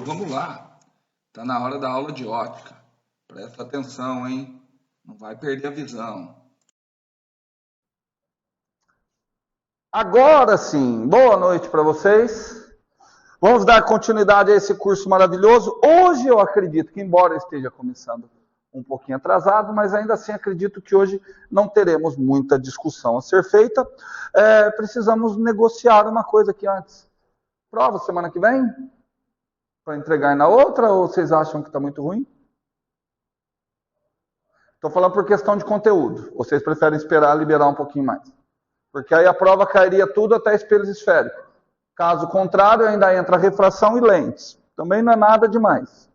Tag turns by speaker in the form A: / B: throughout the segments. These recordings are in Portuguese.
A: Vamos lá. Tá na hora da aula de ótica. Presta atenção, hein? Não vai perder a visão.
B: Agora sim, boa noite para vocês. Vamos dar continuidade a esse curso maravilhoso. Hoje eu acredito que, embora esteja começando um pouquinho atrasado, mas ainda assim acredito que hoje não teremos muita discussão a ser feita. Precisamos negociar uma coisa aqui antes. Prova semana que vem? Para entregar na outra, ou vocês acham que está muito ruim? Estou falando por questão de conteúdo. Vocês preferem esperar liberar um pouquinho mais? Porque aí a prova cairia tudo até espelhos esféricos. Caso contrário, ainda entra refração e lentes. Também não é nada demais.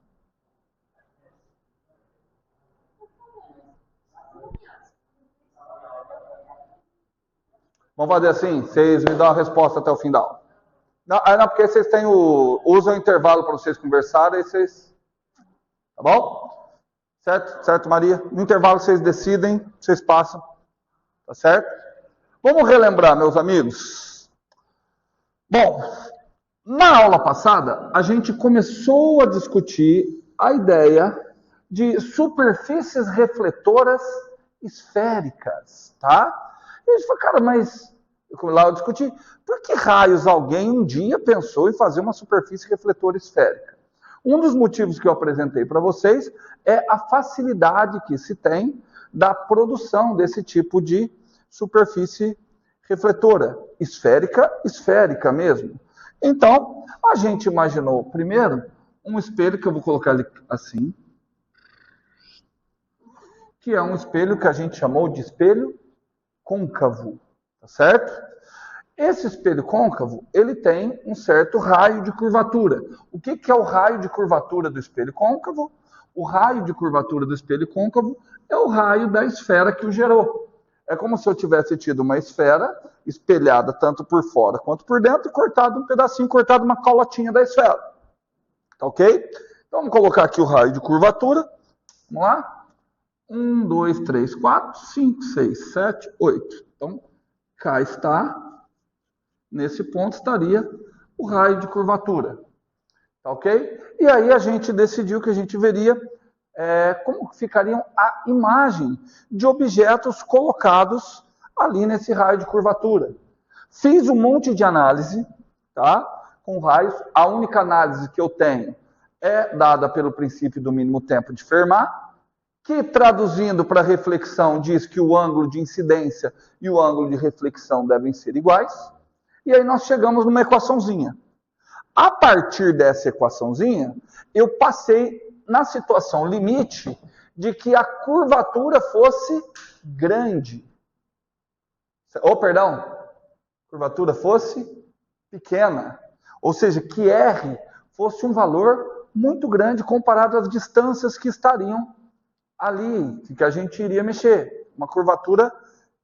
B: Vamos fazer assim, vocês me dão a resposta até o fim da aula. Não, porque vocês têm usam o intervalo para vocês conversarem, vocês... Tá bom? Certo, Maria? No intervalo vocês decidem, vocês passam. Tá certo? Vamos relembrar, meus amigos. Bom, na aula passada, a gente começou a discutir a ideia de superfícies refletoras esféricas, tá? E a gente falou, cara, mas lá eu discuti, por que raios alguém um dia pensou em fazer uma superfície refletora esférica? Um dos motivos que eu apresentei para vocês é a facilidade que se tem da produção desse tipo de superfície refletora, esférica mesmo. Então, a gente imaginou primeiro um espelho, que eu vou colocar ele assim, que é um espelho que a gente chamou de espelho côncavo, tá certo? Esse espelho côncavo, ele tem um certo raio de curvatura. O que é o raio de curvatura do espelho côncavo? O raio de curvatura do espelho côncavo é o raio da esfera que o gerou. É como se eu tivesse tido uma esfera espelhada tanto por fora quanto por dentro e cortado um pedacinho, cortado uma calotinha da esfera. Tá ok? Então vamos colocar aqui o raio de curvatura. Vamos lá? 1, 2, 3, 4, 5, 6, 7, 8. Então, cá está. Nesse ponto estaria o raio de curvatura. Tá ok? E aí a gente decidiu que a gente veria como ficariam a imagem de objetos colocados ali nesse raio de curvatura. Fiz um monte de análise, tá? Com raios. A única análise que eu tenho é dada pelo princípio do mínimo tempo de Fermat, que traduzindo para reflexão diz que o ângulo de incidência e o ângulo de reflexão devem ser iguais. E aí nós chegamos numa equaçãozinha. A partir dessa equaçãozinha, eu passei na situação limite de que a curvatura fosse grande. Curvatura fosse pequena. Ou seja, que R fosse um valor muito grande comparado às distâncias que estariam ali, que a gente iria mexer. Uma curvatura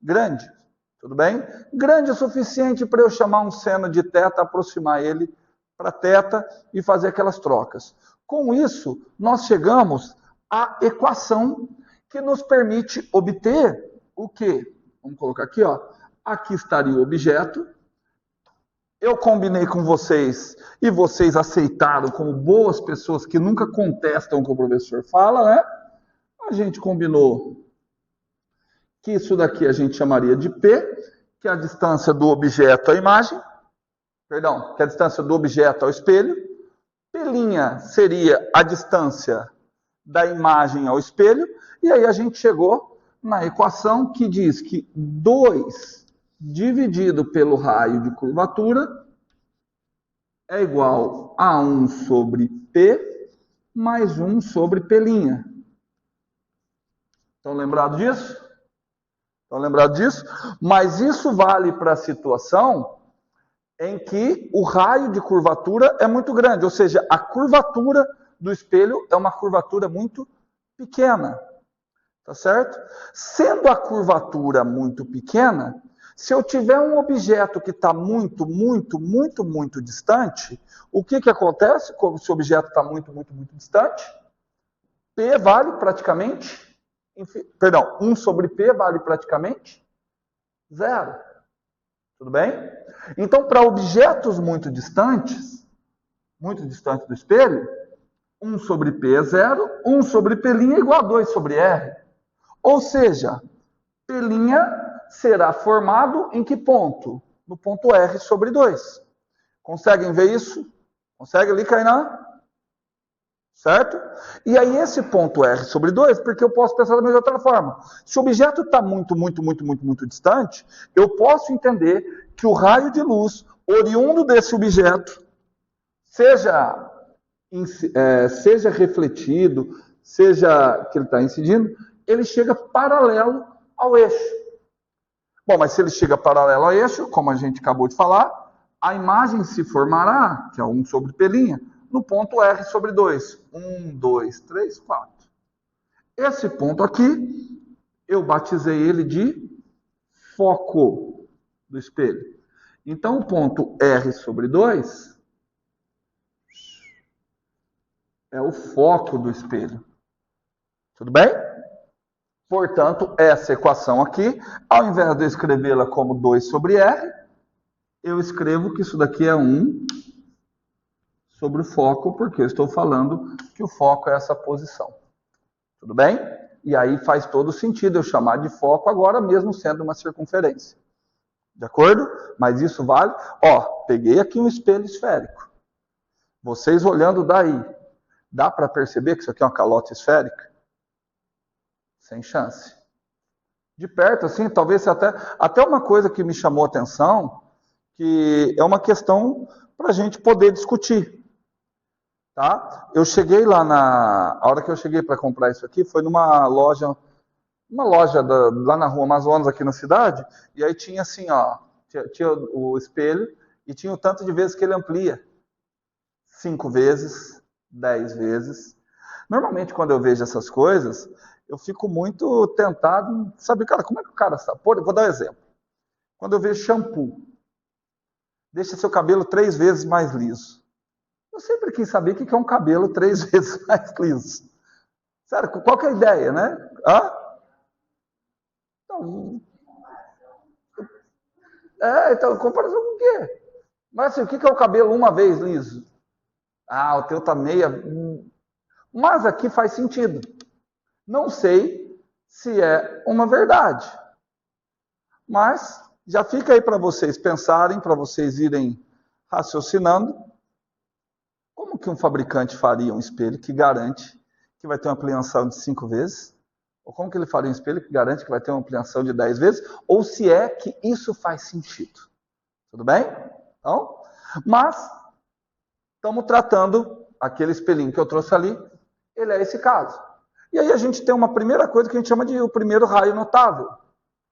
B: grande. Tudo bem? Grande o suficiente para eu chamar um seno de θ, aproximar ele para θ e fazer aquelas trocas. Com isso, nós chegamos à equação que nos permite obter o quê? Vamos colocar aqui, ó. Aqui estaria o objeto. Eu combinei com vocês e vocês aceitaram como boas pessoas que nunca contestam o que o professor fala, né? A gente combinou que isso daqui a gente chamaria de P, que é a distância do objeto à imagem, que é a distância do objeto ao espelho. P' seria a distância da imagem ao espelho, e aí a gente chegou na equação que diz que 2 dividido pelo raio de curvatura é igual a 1 sobre P mais 1 sobre P'. Estão lembrados disso? Mas isso vale para a situação em que o raio de curvatura é muito grande, ou seja, a curvatura do espelho é uma curvatura muito pequena, tá certo? Sendo a curvatura muito pequena, se eu tiver um objeto que está muito distante, o que acontece quando esse objeto está muito distante? P vale praticamente... 1 sobre P vale praticamente 0. Tudo bem? Então, para objetos muito distantes, muito distante do espelho, 1 sobre P é 0, 1 sobre P' é igual a 2 sobre R. Ou seja, P' será formado em que ponto? No ponto R sobre 2. Conseguem ver isso? Consegue ali, Kainá? Certo? E aí esse ponto R sobre 2, porque eu posso pensar da mesma outra forma. Se o objeto está muito distante, eu posso entender que o raio de luz oriundo desse objeto, seja refletido, seja que ele está incidindo, ele chega paralelo ao eixo. Bom, mas se ele chega paralelo ao eixo, como a gente acabou de falar, a imagem se formará, que é 1 sobre P', no ponto R sobre 2. 1, 2, 3, 4. Esse ponto aqui, eu batizei ele de foco do espelho. Então, o ponto R sobre 2 é o foco do espelho. Tudo bem? Portanto, essa equação aqui, ao invés de eu escrevê-la como 2 sobre R, eu escrevo que isso daqui é 1 sobre o foco, porque eu estou falando que o foco é essa posição. Tudo bem? E aí faz todo sentido eu chamar de foco agora, mesmo sendo uma circunferência. De acordo? Mas isso vale... Ó, peguei aqui um espelho esférico. Vocês olhando daí, dá para perceber que isso aqui é uma calota esférica? Sem chance. De perto, assim, talvez até uma coisa que me chamou a atenção, que é uma questão para a gente poder discutir. Tá? Eu cheguei lá a hora que eu cheguei para comprar isso aqui, foi numa loja lá na Rua Amazonas, aqui na cidade, e aí tinha assim, ó, tinha o espelho, e tinha o tanto de vezes que ele amplia. 5 vezes, 10 vezes. Normalmente, quando eu vejo essas coisas, eu fico muito tentado, sabe, cara, como é que o cara sabe? Vou dar um exemplo. Quando eu vejo shampoo, deixa seu cabelo 3 vezes mais liso. Eu sempre quis saber o que é um cabelo 3 vezes mais liso. Sério, qual que é a ideia, né? Então, comparação com o quê? Mas assim, o que é o cabelo 1 vez liso? O teu tá meia... Mas aqui faz sentido. Não sei se é uma verdade. Mas já fica aí para vocês pensarem, para vocês irem raciocinando. Como que um fabricante faria um espelho que garante que vai ter uma ampliação de 5 vezes? Ou como que ele faria um espelho que garante que vai ter uma ampliação de 10 vezes? Ou se é que isso faz sentido. Tudo bem? Então, mas estamos tratando aquele espelhinho que eu trouxe ali, ele é esse caso. E aí a gente tem uma primeira coisa que a gente chama de o primeiro raio notável,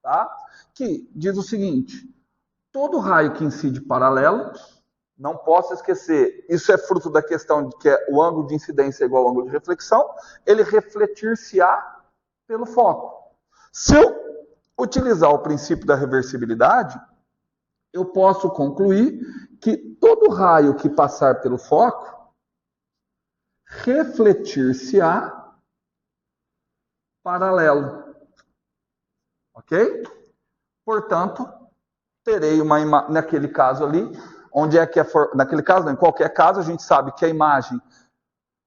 B: tá? Que diz o seguinte: todo raio que incide paralelo, não posso esquecer, isso é fruto da questão de que o ângulo de incidência é igual ao ângulo de reflexão, ele refletir-se-á pelo foco. Se eu utilizar o princípio da reversibilidade, eu posso concluir que todo raio que passar pelo foco refletir-se-á paralelo. Ok? Portanto, terei uma imagem, naquele caso ali, onde é que naquele caso, em qualquer caso, a gente sabe que a imagem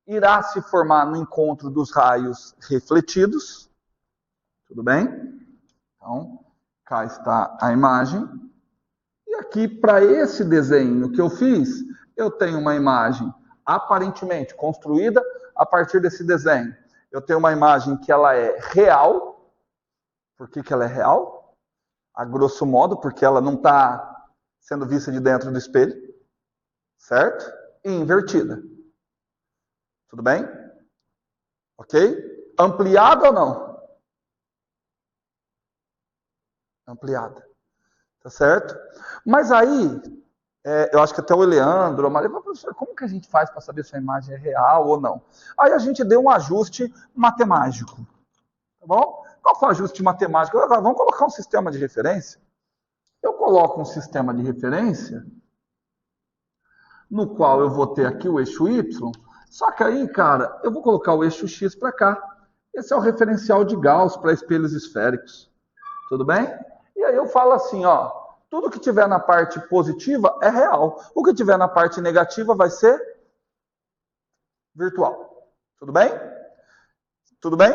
B: irá se formar no encontro dos raios refletidos. Tudo bem? Então, cá está a imagem. E aqui, para esse desenho que eu fiz, eu tenho uma imagem aparentemente construída a partir desse desenho. Eu tenho uma imagem que ela é real. Por que ela é real? A grosso modo, porque ela não está sendo vista de dentro do espelho, certo? E invertida. Tudo bem? Ok? Ampliada ou não? Ampliada. Tá certo? Mas aí, eu acho que até o Leandro, a Maria, professor, como que a gente faz para saber se a imagem é real ou não? Aí a gente deu um ajuste matemático. Tá bom? Qual foi o ajuste matemático? Vamos colocar um sistema de referência. Eu coloco um sistema de referência no qual eu vou ter aqui o eixo Y, só que aí, cara, eu vou colocar o eixo X para cá. Esse é o referencial de Gauss para espelhos esféricos. Tudo bem? E aí eu falo assim, ó, tudo que tiver na parte positiva é real. O que tiver na parte negativa vai ser virtual. Tudo bem? Tudo bem?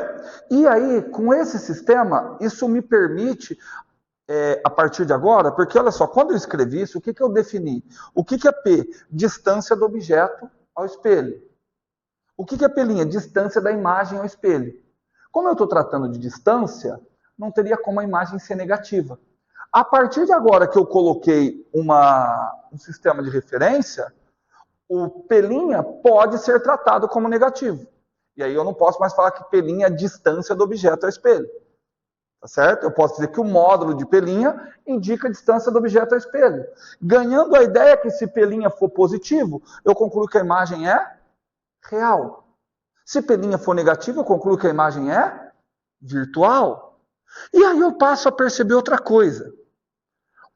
B: E aí, com esse sistema, isso me permite, a partir de agora, porque olha só, quando eu escrevi isso, o que eu defini? O que é P? Distância do objeto ao espelho. O que é P'? Distância da imagem ao espelho. Como eu estou tratando de distância, não teria como a imagem ser negativa. A partir de agora que eu coloquei um sistema de referência, o P' pode ser tratado como negativo. E aí eu não posso mais falar que P' é a distância do objeto ao espelho. Tá certo? Eu posso dizer que o módulo de P' indica a distância do objeto ao espelho. Ganhando a ideia que se P' for positivo, eu concluo que a imagem é real. Se P' for negativo, eu concluo que a imagem é virtual. E aí eu passo a perceber outra coisa.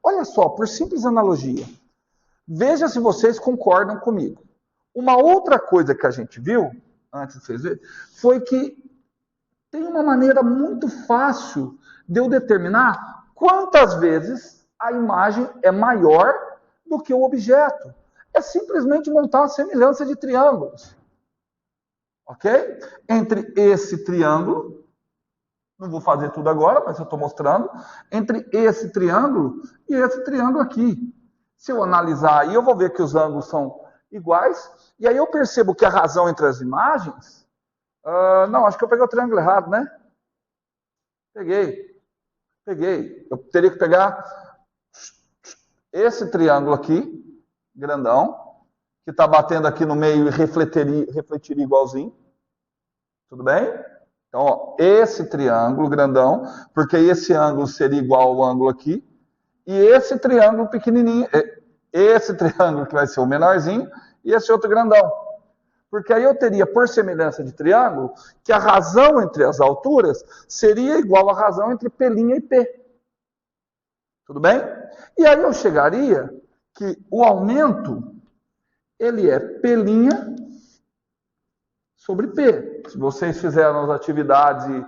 B: Olha só, por simples analogia. Veja se vocês concordam comigo. Uma outra coisa que a gente viu, antes de vocês verem, foi que tem uma maneira muito fácil de eu determinar quantas vezes a imagem é maior do que o objeto. É simplesmente montar uma semelhança de triângulos. Ok? Entre esse triângulo, não vou fazer tudo agora, mas eu estou mostrando, entre esse triângulo e esse triângulo aqui. Se eu analisar aí, eu vou ver que os ângulos são iguais, e aí eu percebo que a razão entre as imagens... não, acho que eu peguei o triângulo errado, né? Peguei. Eu teria que pegar esse triângulo aqui, grandão, que está batendo aqui no meio e refletiria igualzinho. Tudo bem? Então, ó, esse triângulo grandão, porque esse ângulo seria igual ao ângulo aqui, e esse triângulo pequenininho, esse triângulo que vai ser o menorzinho, e esse outro grandão. Porque aí eu teria, por semelhança de triângulo, que a razão entre as alturas seria igual à razão entre P' e P. Tudo bem? E aí eu chegaria que o aumento, ele é P' sobre P. Se vocês fizeram as atividades e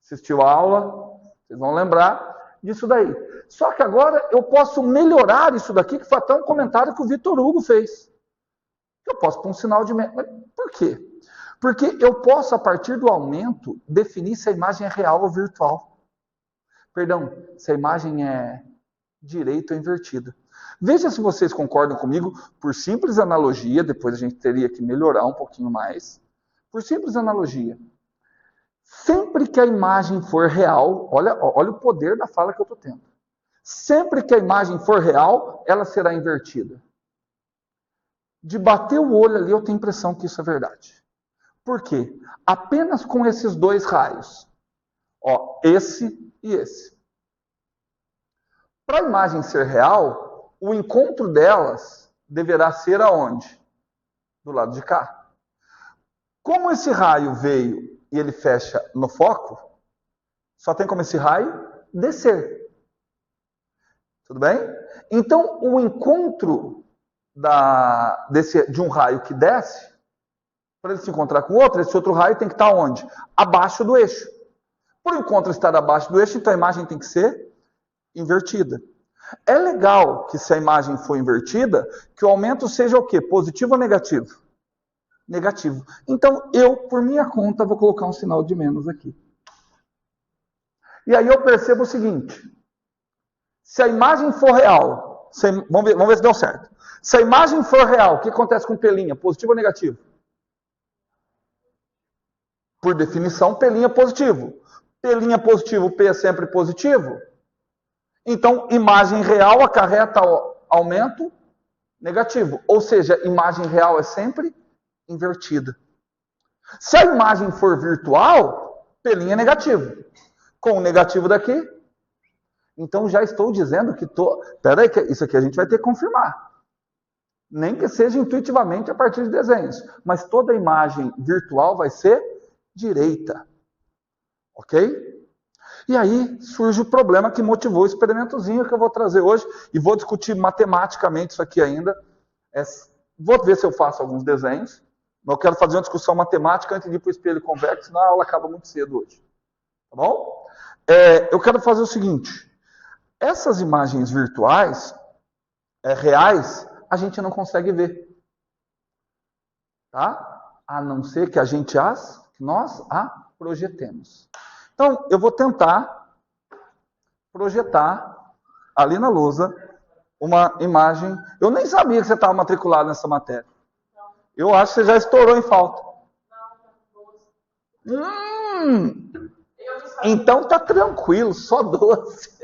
B: assistiu a aula, vocês vão lembrar disso daí. Só que agora eu posso melhorar isso daqui, que foi até um comentário que o Vitor Hugo fez. Eu posso pôr um sinal de... Por quê? Porque eu posso, a partir do aumento, definir se a imagem é real ou virtual. Perdão, se a imagem é direita ou invertida. Veja se vocês concordam comigo, por simples analogia, depois a gente teria que melhorar um pouquinho mais. Por simples analogia. Sempre que a imagem for real, olha o poder da fala que eu estou tendo. Sempre que a imagem for real, ela será invertida. De bater o olho ali, eu tenho a impressão que isso é verdade. Por quê? Apenas com esses dois raios. Ó, esse e esse. Para a imagem ser real, o encontro delas deverá ser aonde? Do lado de cá. Como esse raio veio e ele fecha no foco, só tem como esse raio descer. Tudo bem? Então, o encontro de um raio que desce, para ele se encontrar com outro, esse outro raio tem que estar onde? Abaixo do eixo. Por o encontro estar abaixo do eixo, então a imagem tem que ser invertida. É legal que, se a imagem for invertida, que o aumento seja o quê? Positivo ou negativo? Negativo. Então, eu, por minha conta, vou colocar um sinal de menos aqui. E aí eu percebo o seguinte. Se a imagem for real, vamos ver se deu certo. Se a imagem for real, o que acontece com o P'? Positivo ou negativo? Por definição, P' positivo. P' positivo, P é sempre positivo. Então, imagem real acarreta aumento negativo. Ou seja, imagem real é sempre invertida. Se a imagem for virtual, P' é negativo. Com o negativo daqui, então já estou dizendo que... Peraí, que isso aqui a gente vai ter que confirmar. Nem que seja intuitivamente a partir de desenhos. Mas toda imagem virtual vai ser direita. Ok? E aí surge o problema que motivou o experimentozinho que eu vou trazer hoje. E vou discutir matematicamente isso aqui ainda. Vou ver se eu faço alguns desenhos. Mas eu quero fazer uma discussão matemática antes de ir para o espelho convexo, senão a aula acaba muito cedo hoje. Tá bom? Eu quero fazer o seguinte. Essas imagens virtuais, reais, a gente não consegue ver. Tá? a não ser que nós a projetemos. Então, eu vou tentar projetar ali na lousa uma imagem. Eu nem sabia que você estava matriculado nessa matéria. Eu acho que você já estourou em falta. Então tá tranquilo, só 12.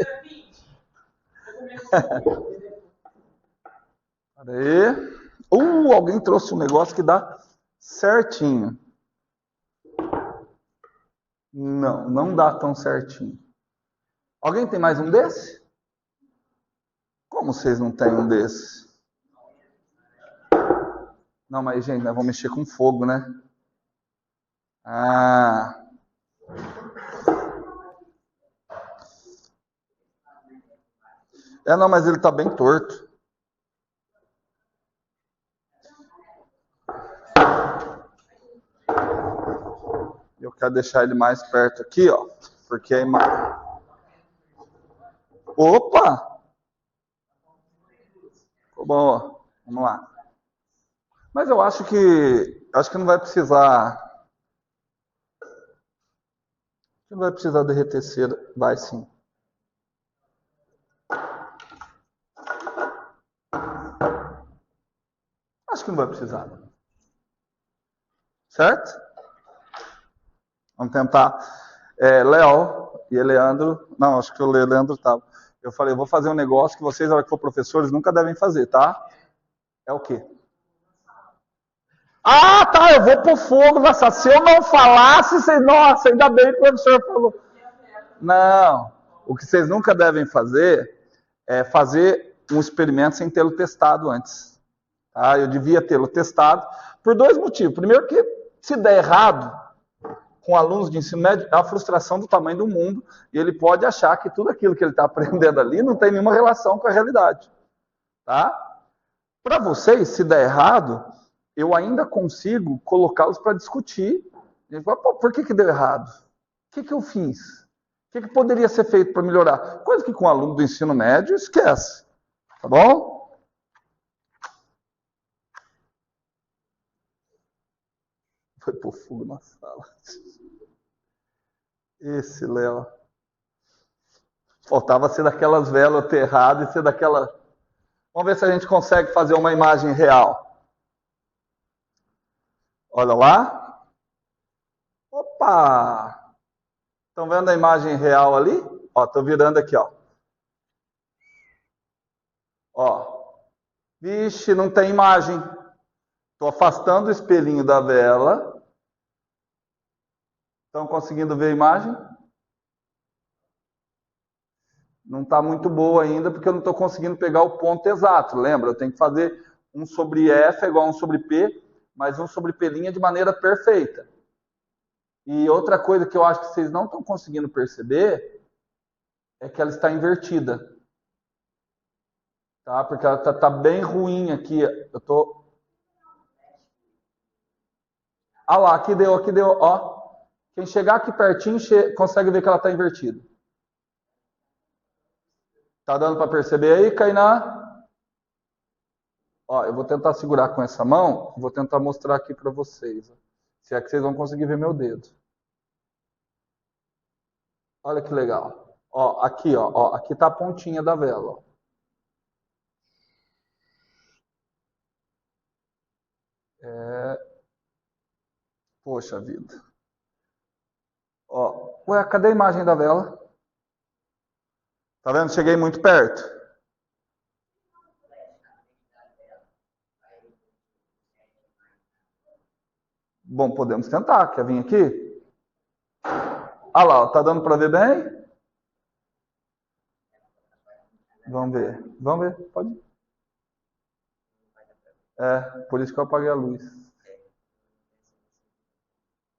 B: Peraí. Alguém trouxe um negócio que dá certinho. Não, não dá tão certinho. Alguém tem mais um desse? Como vocês não têm um desse? Não, mas gente, nós vamos mexer com fogo, né? Não, mas ele tá bem torto. Eu quero deixar ele mais perto aqui, ó, porque a imagem... Opa! Ficou bom, ó. Vamos lá. Mas eu acho que não vai precisar... Não vai precisar derreter cera. Vai sim. Acho que não vai precisar. Certo? Vamos tentar. Léo e Leandro... Não, acho que o Leandro estava. Eu falei, eu vou fazer um negócio que vocês, na hora que for professores, nunca devem fazer, tá? É o quê? Ah, tá, eu vou pôr fogo nessa. Se eu não falasse, vocês... Nossa, ainda bem que o professor falou. Não, o que vocês nunca devem fazer é fazer um experimento sem tê-lo testado antes. Tá? Eu devia tê-lo testado por 2 motivos. Primeiro que, se der errado, com alunos de ensino médio, é a frustração do tamanho do mundo, e ele pode achar que tudo aquilo que ele está aprendendo ali não tem nenhuma relação com a realidade. Tá? Para vocês, se der errado, eu ainda consigo colocá-los para discutir. Por que deu errado? O que eu fiz? O que poderia ser feito para melhorar? Coisa que com o aluno do ensino médio esquece. Tá bom? Foi pôr fogo na sala. Esse Léo. Faltava ser daquelas velas aterradas e ser daquela... Vamos ver se a gente consegue fazer uma imagem real. Olha lá. Opa! Estão vendo a imagem real ali? Ó, tô virando aqui, ó. Ó. Vixe, não tem imagem. Tô afastando o espelhinho da vela. Estão conseguindo ver a imagem? Não está muito boa ainda, porque eu não estou conseguindo pegar o ponto exato. Lembra? Eu tenho que fazer 1 sobre F é igual a 1 sobre P, mais 1 sobre P' de maneira perfeita. E outra coisa que eu acho que vocês não estão conseguindo perceber é que ela está invertida. Tá? Porque ela está bem ruim aqui. Eu tô... Ah lá, aqui deu, ó. Quem chegar aqui pertinho consegue ver que ela está invertida. Tá dando para perceber aí, Kainá? Ó, eu vou tentar segurar com essa mão, vou tentar mostrar aqui para vocês. Se é que vocês vão conseguir ver meu dedo. Olha que legal. Ó, aqui, ó, aqui tá a pontinha da vela, ó. Poxa vida. Ó, ué, cadê a imagem da vela? Tá vendo? Cheguei muito perto. Bom, podemos tentar. Quer vir aqui? Ah lá, tá dando para ver bem? Vamos ver. Vamos ver, pode ir. Por isso que eu apaguei a luz.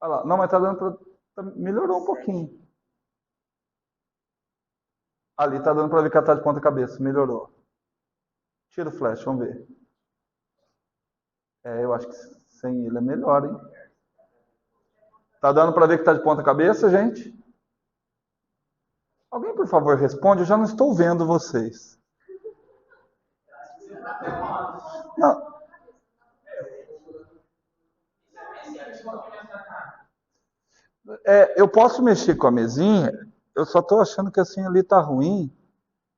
B: Olha lá. Não, mas tá dando para... Melhorou um pouquinho. Ali tá dando para ver que ela tá de ponta cabeça. Melhorou. Tira o flash, vamos ver. Eu acho que sem ele é melhor, hein? Tá dando para ver que tá de ponta cabeça, gente? Alguém, por favor, responde. Eu já não estou vendo vocês. Não. Eu posso mexer com a mesinha, eu só estou achando que assim ali tá ruim,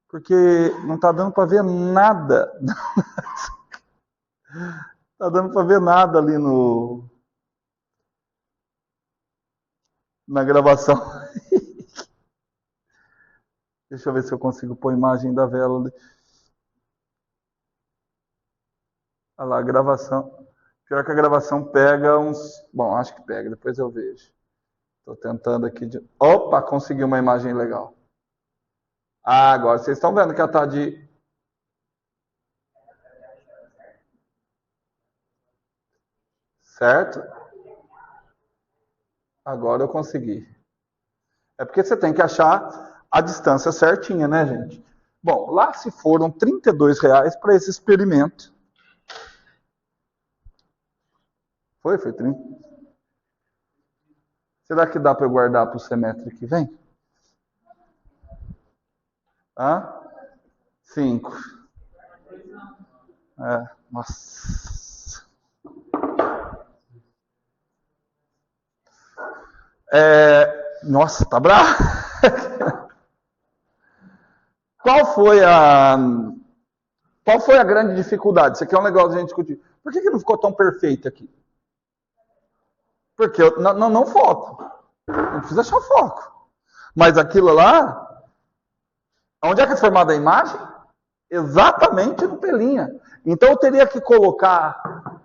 B: porque não tá dando para ver nada. Tá dando para ver nada ali no na gravação. Deixa eu ver se eu consigo pôr a imagem da vela ali. Olha lá, a gravação. Pior que a gravação pega uns. Bom, acho que pega, depois eu vejo. Estou tentando aqui de. Opa, consegui uma imagem legal. Ah, agora vocês estão vendo que ela está de. Certo? Agora eu consegui. É porque você tem que achar a distância certinha, né, gente? Bom, lá se foram R$ 32 para esse experimento. Foi 30. Será que dá para eu guardar para o semestre que vem? Hã? 5. Nossa. Nossa, tá bravo? Qual foi a Qual foi a grande dificuldade? Isso aqui é um negócio de a gente discutir. Por que não ficou tão perfeito aqui? Porque eu não foco. Não precisa achar o foco. Mas aquilo lá, onde é que é formada a imagem? Exatamente no pelinha. Então eu teria que colocar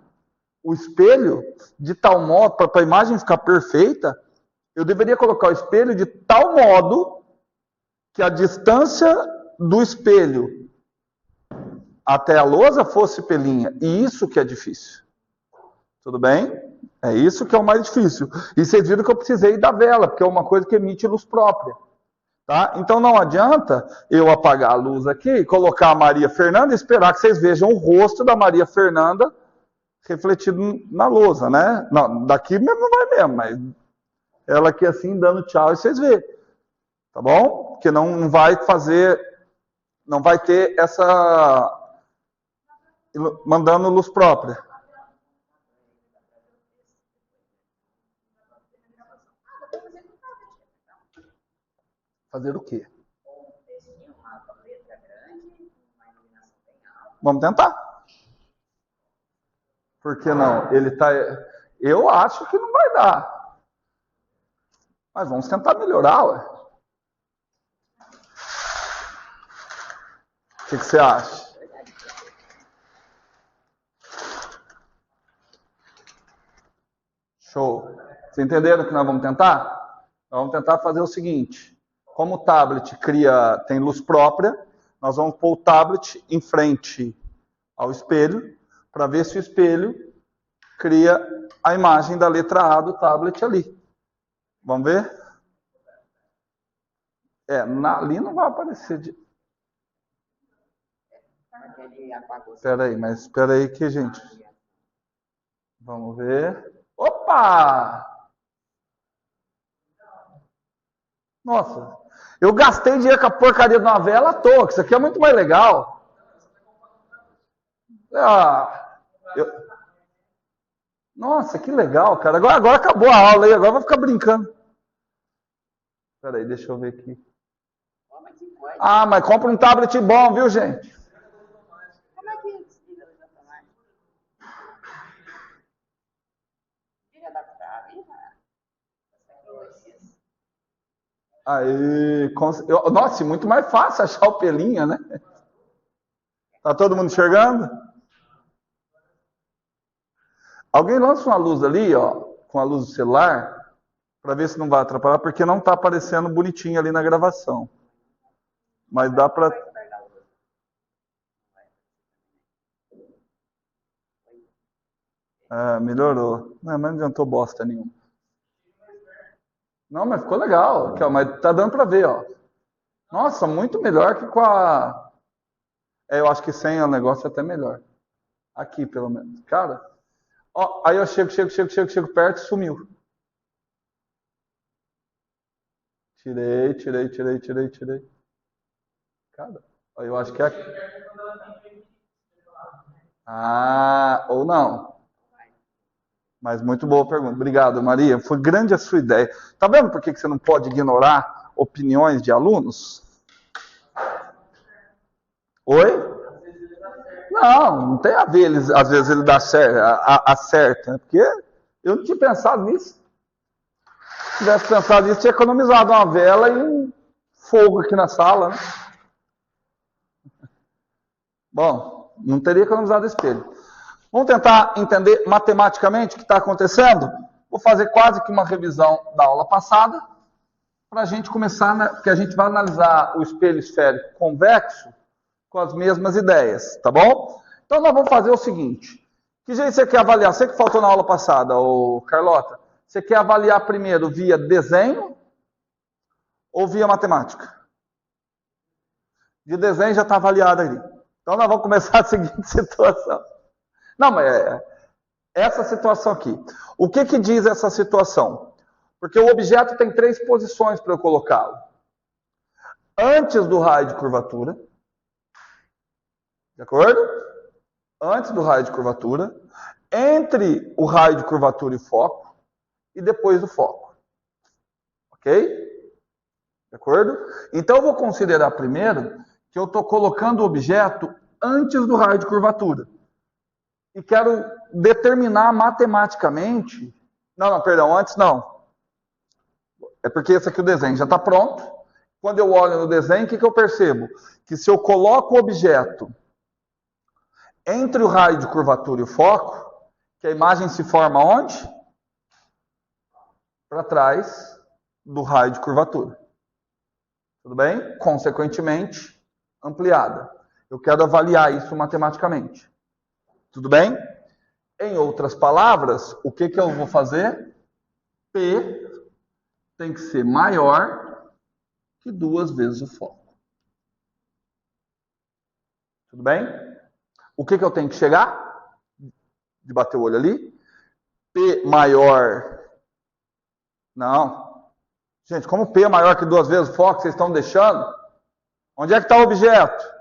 B: o espelho de tal modo, para a imagem ficar perfeita, eu deveria colocar o espelho de tal modo que a distância do espelho até a lousa fosse pelinha. E isso que é difícil. Tudo bem? É isso que é o mais difícil. E vocês viram que eu precisei da vela, porque é uma coisa que emite luz própria. Tá? Então não adianta eu apagar a luz aqui, colocar a Maria Fernanda e esperar que vocês vejam o rosto da Maria Fernanda refletido na lousa, né? Não, daqui mesmo não vai mesmo, mas ela aqui assim dando tchau e vocês vê. Tá bom? Porque não vai fazer, não vai ter essa mandando luz própria. Fazer o quê? Vamos tentar. Por que não? Ele tá. Eu acho que não vai dar. Mas vamos tentar melhorar, ué. O que você acha? Show. Vocês entenderam o que nós vamos tentar? Nós vamos tentar fazer o seguinte. Como o tablet tem luz própria, nós vamos pôr o tablet em frente ao espelho para ver se o espelho cria a imagem da letra A do tablet ali. Vamos ver? Ali não vai aparecer. Espera aí que, gente. Vamos ver. Opa! Nossa, eu gastei dinheiro com a porcaria de uma vela à toa, que isso aqui é muito mais legal. Nossa, que legal, cara. Agora acabou a aula aí, agora vai ficar brincando. Espera aí, deixa eu ver aqui. Ah, mas compra um tablet bom, viu, gente? Como é que desliga o automático? Filha da chave, aí, nossa, muito mais fácil achar o pelinha, né? Tá todo mundo enxergando? Alguém lança uma luz ali, ó, com a luz do celular, para ver se não vai atrapalhar, porque não tá aparecendo bonitinho ali na gravação. Mas dá para. Melhorou. Não, mas não adiantou bosta nenhuma. Não, mas ficou legal. Aqui, ó, mas tá dando para ver, ó. Nossa, muito melhor que com a. Eu acho que sem o negócio é até melhor. Aqui, pelo menos. Cara, ó, aí eu chego perto e sumiu. Tirei. Cara, eu acho que é. Ah, ou não. Mas muito boa pergunta. Obrigado, Maria. Foi grande a sua ideia. Tá vendo por que você não pode ignorar opiniões de alunos? Oi? Não tem a ver, às vezes ele dá certo, acerta, né? Porque eu não tinha pensado nisso. Se tivesse pensado nisso, tinha economizado uma vela e um fogo aqui na sala, né? Bom, não teria economizado espelho. Vamos tentar entender matematicamente o que está acontecendo? Vou fazer quase que uma revisão da aula passada, para a gente começar, porque a gente vai analisar o espelho esférico convexo com as mesmas ideias, tá bom? Então nós vamos fazer o seguinte: que jeito você quer avaliar? Você que faltou na aula passada, ô Carlota, você quer avaliar primeiro via desenho ou via matemática? De desenho já está avaliado ali. Então nós vamos começar a seguinte situação. Não, mas essa situação aqui. O que diz essa situação? Porque o objeto tem 3 posições para eu colocá-lo. Antes do raio de curvatura. De acordo? Antes do raio de curvatura. Entre o raio de curvatura e o foco. E depois do foco. Ok? De acordo? Então eu vou considerar primeiro que eu estou colocando o objeto antes do raio de curvatura. E quero determinar matematicamente... Não, perdão, antes não. É porque esse aqui o desenho já está pronto. Quando eu olho no desenho, o que eu percebo? Que se eu coloco o objeto entre o raio de curvatura e o foco, que a imagem se forma onde? Para trás do raio de curvatura. Tudo bem? Consequentemente, ampliada. Eu quero avaliar isso matematicamente. Tudo bem? Em outras palavras, o que eu vou fazer? P tem que ser maior que 2 vezes o foco. Tudo bem? O que eu tenho que chegar? De bater o olho ali. P maior... Não. Gente, como P é maior que 2 vezes o foco, vocês estão deixando? Onde é que está o objeto?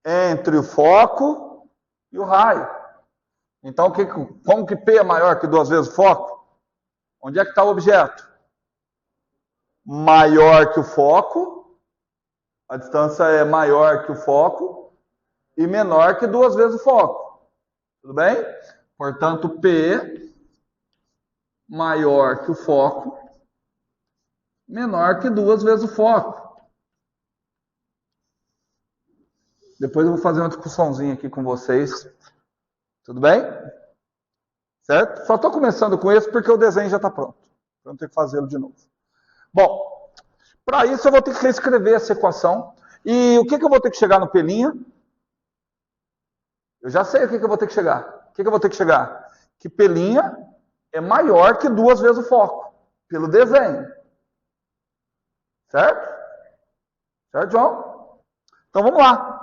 B: Entre o foco e o raio. Então, como que P é maior que 2 vezes o foco? Onde é que está o objeto? Maior que o foco. A distância é maior que o foco. E menor que 2 vezes o foco. Tudo bem? Portanto, P maior que o foco. Menor que 2 vezes o foco. Depois eu vou fazer uma discussãozinha aqui com vocês. Tudo bem? Certo? Só estou começando com esse porque o desenho já está pronto. Então, eu tenho que fazê-lo de novo. Bom, para isso eu vou ter que reescrever essa equação. E o que eu vou ter que chegar no P'? Eu já sei o que eu vou ter que chegar. O que eu vou ter que chegar? Que P' é maior que 2 vezes o foco. Pelo desenho. Certo? Certo, João? Então vamos lá.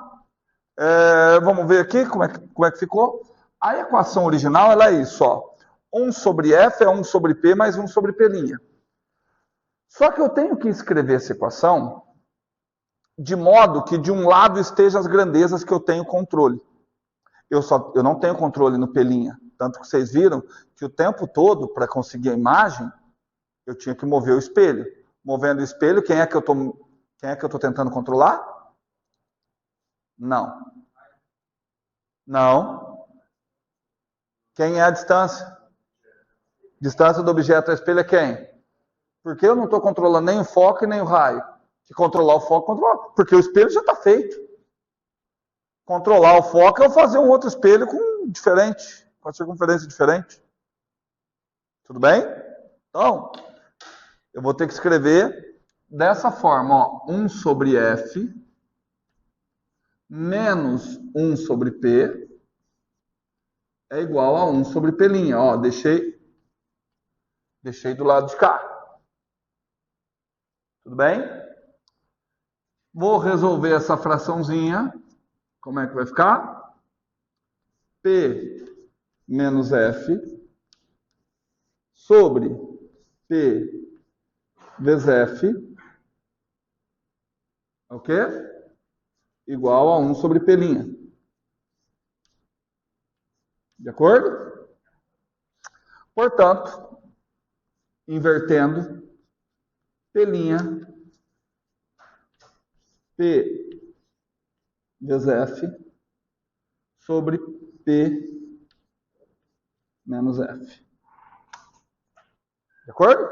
B: Vamos ver aqui como é que ficou. A equação original ela é isso, ó. 1 sobre F é 1 sobre P mais 1 sobre P'. Só que eu tenho que escrever essa equação de modo que de um lado estejam as grandezas que eu tenho controle. Eu não tenho controle no P'. Tanto que vocês viram que o tempo todo, para conseguir a imagem, eu tinha que mover o espelho. Movendo o espelho, quem é que eu estou tentando controlar? Não. Não. Quem é a distância? Distância do objeto ao espelho é quem? Porque eu não estou controlando nem o foco e nem o raio. Se controlar o foco, controlar. Porque o espelho já está feito. Controlar o foco é eu fazer um outro espelho com a circunferência diferente. Tudo bem? Então, eu vou ter que escrever dessa forma, ó, 1 sobre F menos 1 sobre P é igual a 1 sobre P'. Ó, deixei do lado de cá. Tudo bem? Vou resolver essa fraçãozinha. Como é que vai ficar? P menos F sobre P vezes F, ok? Igual a 1 sobre P'. De acordo? Portanto, invertendo, P' P vezes F sobre P menos F. De acordo?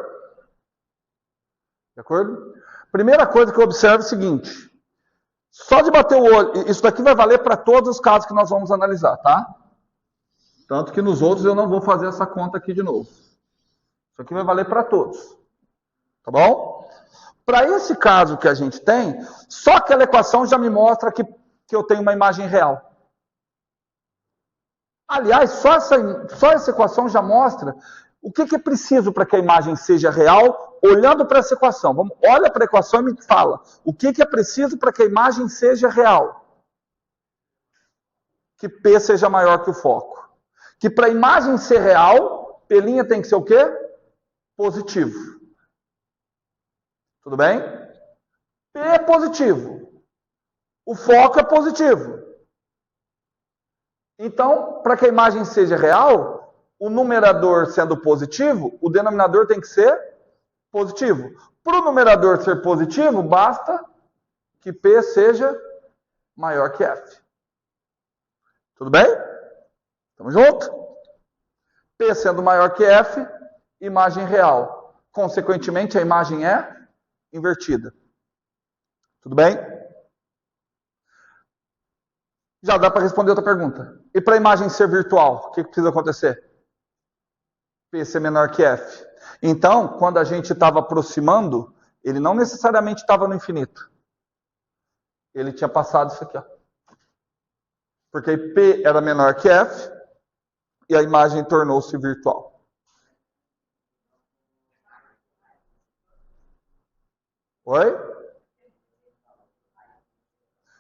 B: De acordo? Primeira coisa que eu observo é o seguinte. Só de bater o olho, isso daqui vai valer para todos os casos que nós vamos analisar, tá? Tanto que nos outros eu não vou fazer essa conta aqui de novo. Isso aqui vai valer para todos. Tá bom? Para esse caso que a gente tem, só aquela equação já me mostra que eu tenho uma imagem real. Aliás, só essa equação já mostra o que é preciso para que a imagem seja real, olhando para essa equação. Olha para a equação e me fala o que é preciso para que a imagem seja real. Que P seja maior que o foco. Que para a imagem ser real, P' tem que ser o quê? Positivo. Tudo bem? P é positivo. O foco é positivo. Então, para que a imagem seja real, o numerador sendo positivo, o denominador tem que ser positivo. Para o numerador ser positivo, basta que P seja maior que F. Tudo bem? Tamo junto? P sendo maior que F, imagem real. Consequentemente, a imagem é invertida. Tudo bem? Já dá para responder outra pergunta. E para a imagem ser virtual, o que precisa acontecer? P ser menor que F. Então, quando a gente estava aproximando, ele não necessariamente estava no infinito. Ele tinha passado isso aqui, ó. Porque P era menor que F e a imagem tornou-se virtual. Oi?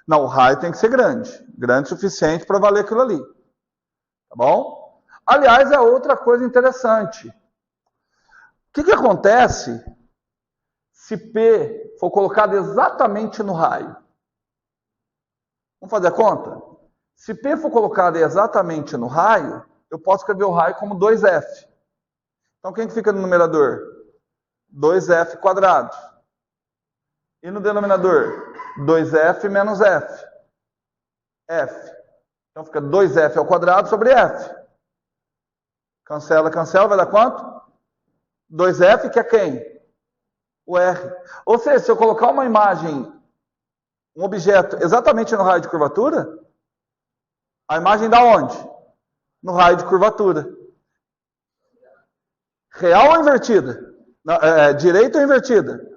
B: Não, o raio tem que ser grande. Grande o suficiente para valer aquilo ali. Tá bom? Aliás, é outra coisa interessante. O que acontece se P for colocado exatamente no raio? Vamos fazer a conta? Se P for colocado exatamente no raio, eu posso escrever o raio como 2F. Então, quem que fica no numerador? 2F quadrado. E no denominador? 2F menos F. F. Então fica 2F ao quadrado sobre F. Cancela, cancela, vai dar quanto? 2F, que é quem? O R. Ou seja, se eu colocar uma imagem, um objeto exatamente no raio de curvatura, a imagem dá onde? No raio de curvatura. Real ou invertida? Não, direita ou invertida?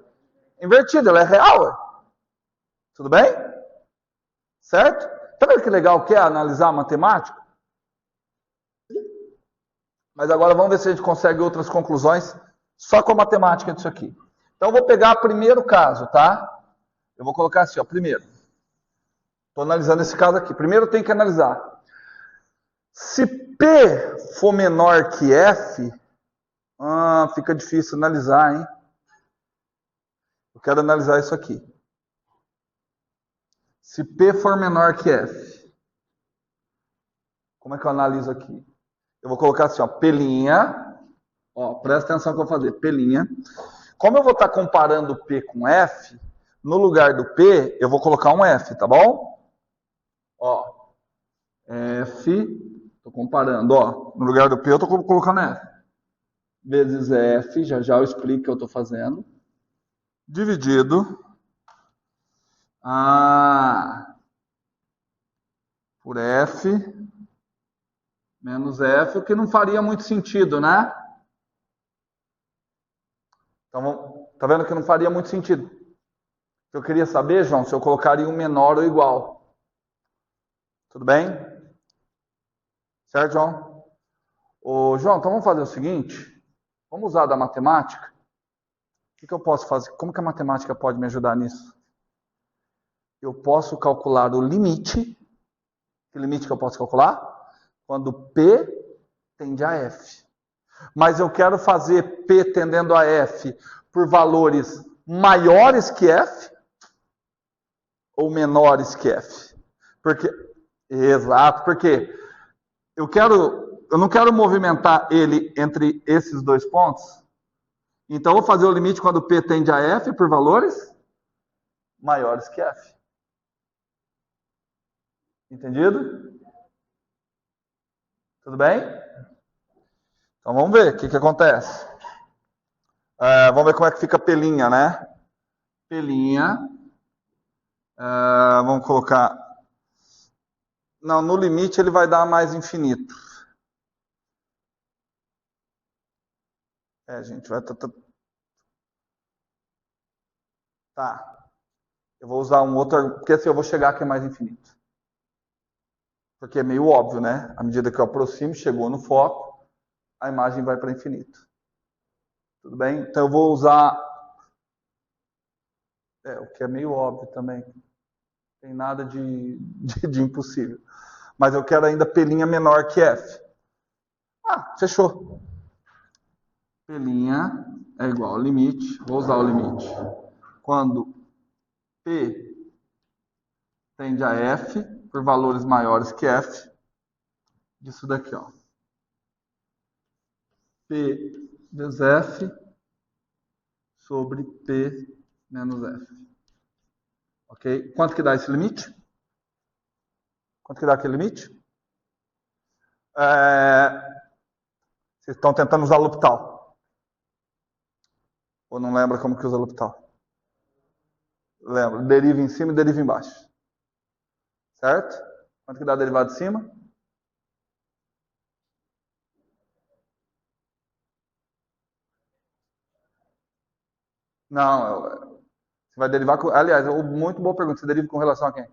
B: Invertida, ela é real. Tudo bem? Certo? Tá vendo que legal que é analisar a matemática? Mas agora vamos ver se a gente consegue outras conclusões só com a matemática disso aqui. Então eu vou pegar o primeiro caso, tá? Eu vou colocar assim, ó, primeiro. Estou analisando esse caso aqui. Primeiro tem que analisar. Se P for menor que F, fica difícil analisar, hein? Eu quero analisar isso aqui. Se P for menor que F, como é que eu analiso aqui? Eu vou colocar assim, ó, P', ó, presta atenção no que eu vou fazer, P'. Como eu vou estar comparando P com F, no lugar do P, eu vou colocar um F, tá bom? Ó, F, estou comparando, ó, no lugar do P eu estou colocando F. Vezes F, já eu explico o que eu estou fazendo. Dividido por F menos F, o que não faria muito sentido, né? Então, tá vendo que não faria muito sentido? Eu queria saber, João, se eu colocaria um menor ou igual. Tudo bem? Certo, João? João, então vamos fazer o seguinte. Vamos usar da matemática. O que eu posso fazer? Como que a matemática pode me ajudar nisso? Eu posso calcular o limite. Que limite que eu posso calcular? Quando P tende a F. Mas eu quero fazer P tendendo a F por valores maiores que F ou menores que F. Exato, porque eu quero eu não quero movimentar ele entre esses dois pontos. Então, eu vou fazer o limite quando P tende a F por valores maiores que F. Entendido? Tudo bem? Então, vamos ver o que acontece. Vamos ver como é que fica a pelinha, né? Pelinha. Vamos colocar... Não, no limite ele vai dar mais infinito. Gente, vai... Tá. Eu vou usar um outro... Porque assim eu vou chegar aqui é mais infinito. Porque é meio óbvio, né? À medida que eu aproximo, chegou no foco, a imagem vai para infinito. Tudo bem? Então eu vou usar... o que é meio óbvio também. Não tem nada de impossível. Mas eu quero ainda pelinha menor que F. Fechou. Pelinha é igual ao limite. Vou usar o limite. Quando P tende a F por valores maiores que F, disso daqui, ó. P vezes F sobre P menos F. Ok? Quanto que dá esse limite? Quanto que dá aquele limite? Vocês estão tentando usar L'Hopital. Ou não lembra como que usa L'Hopital? Lembra, deriva em cima e deriva embaixo. Certo? Quanto que dá a derivada de cima? Não, você vai derivar com... Aliás, muito boa pergunta. Você deriva com relação a quem?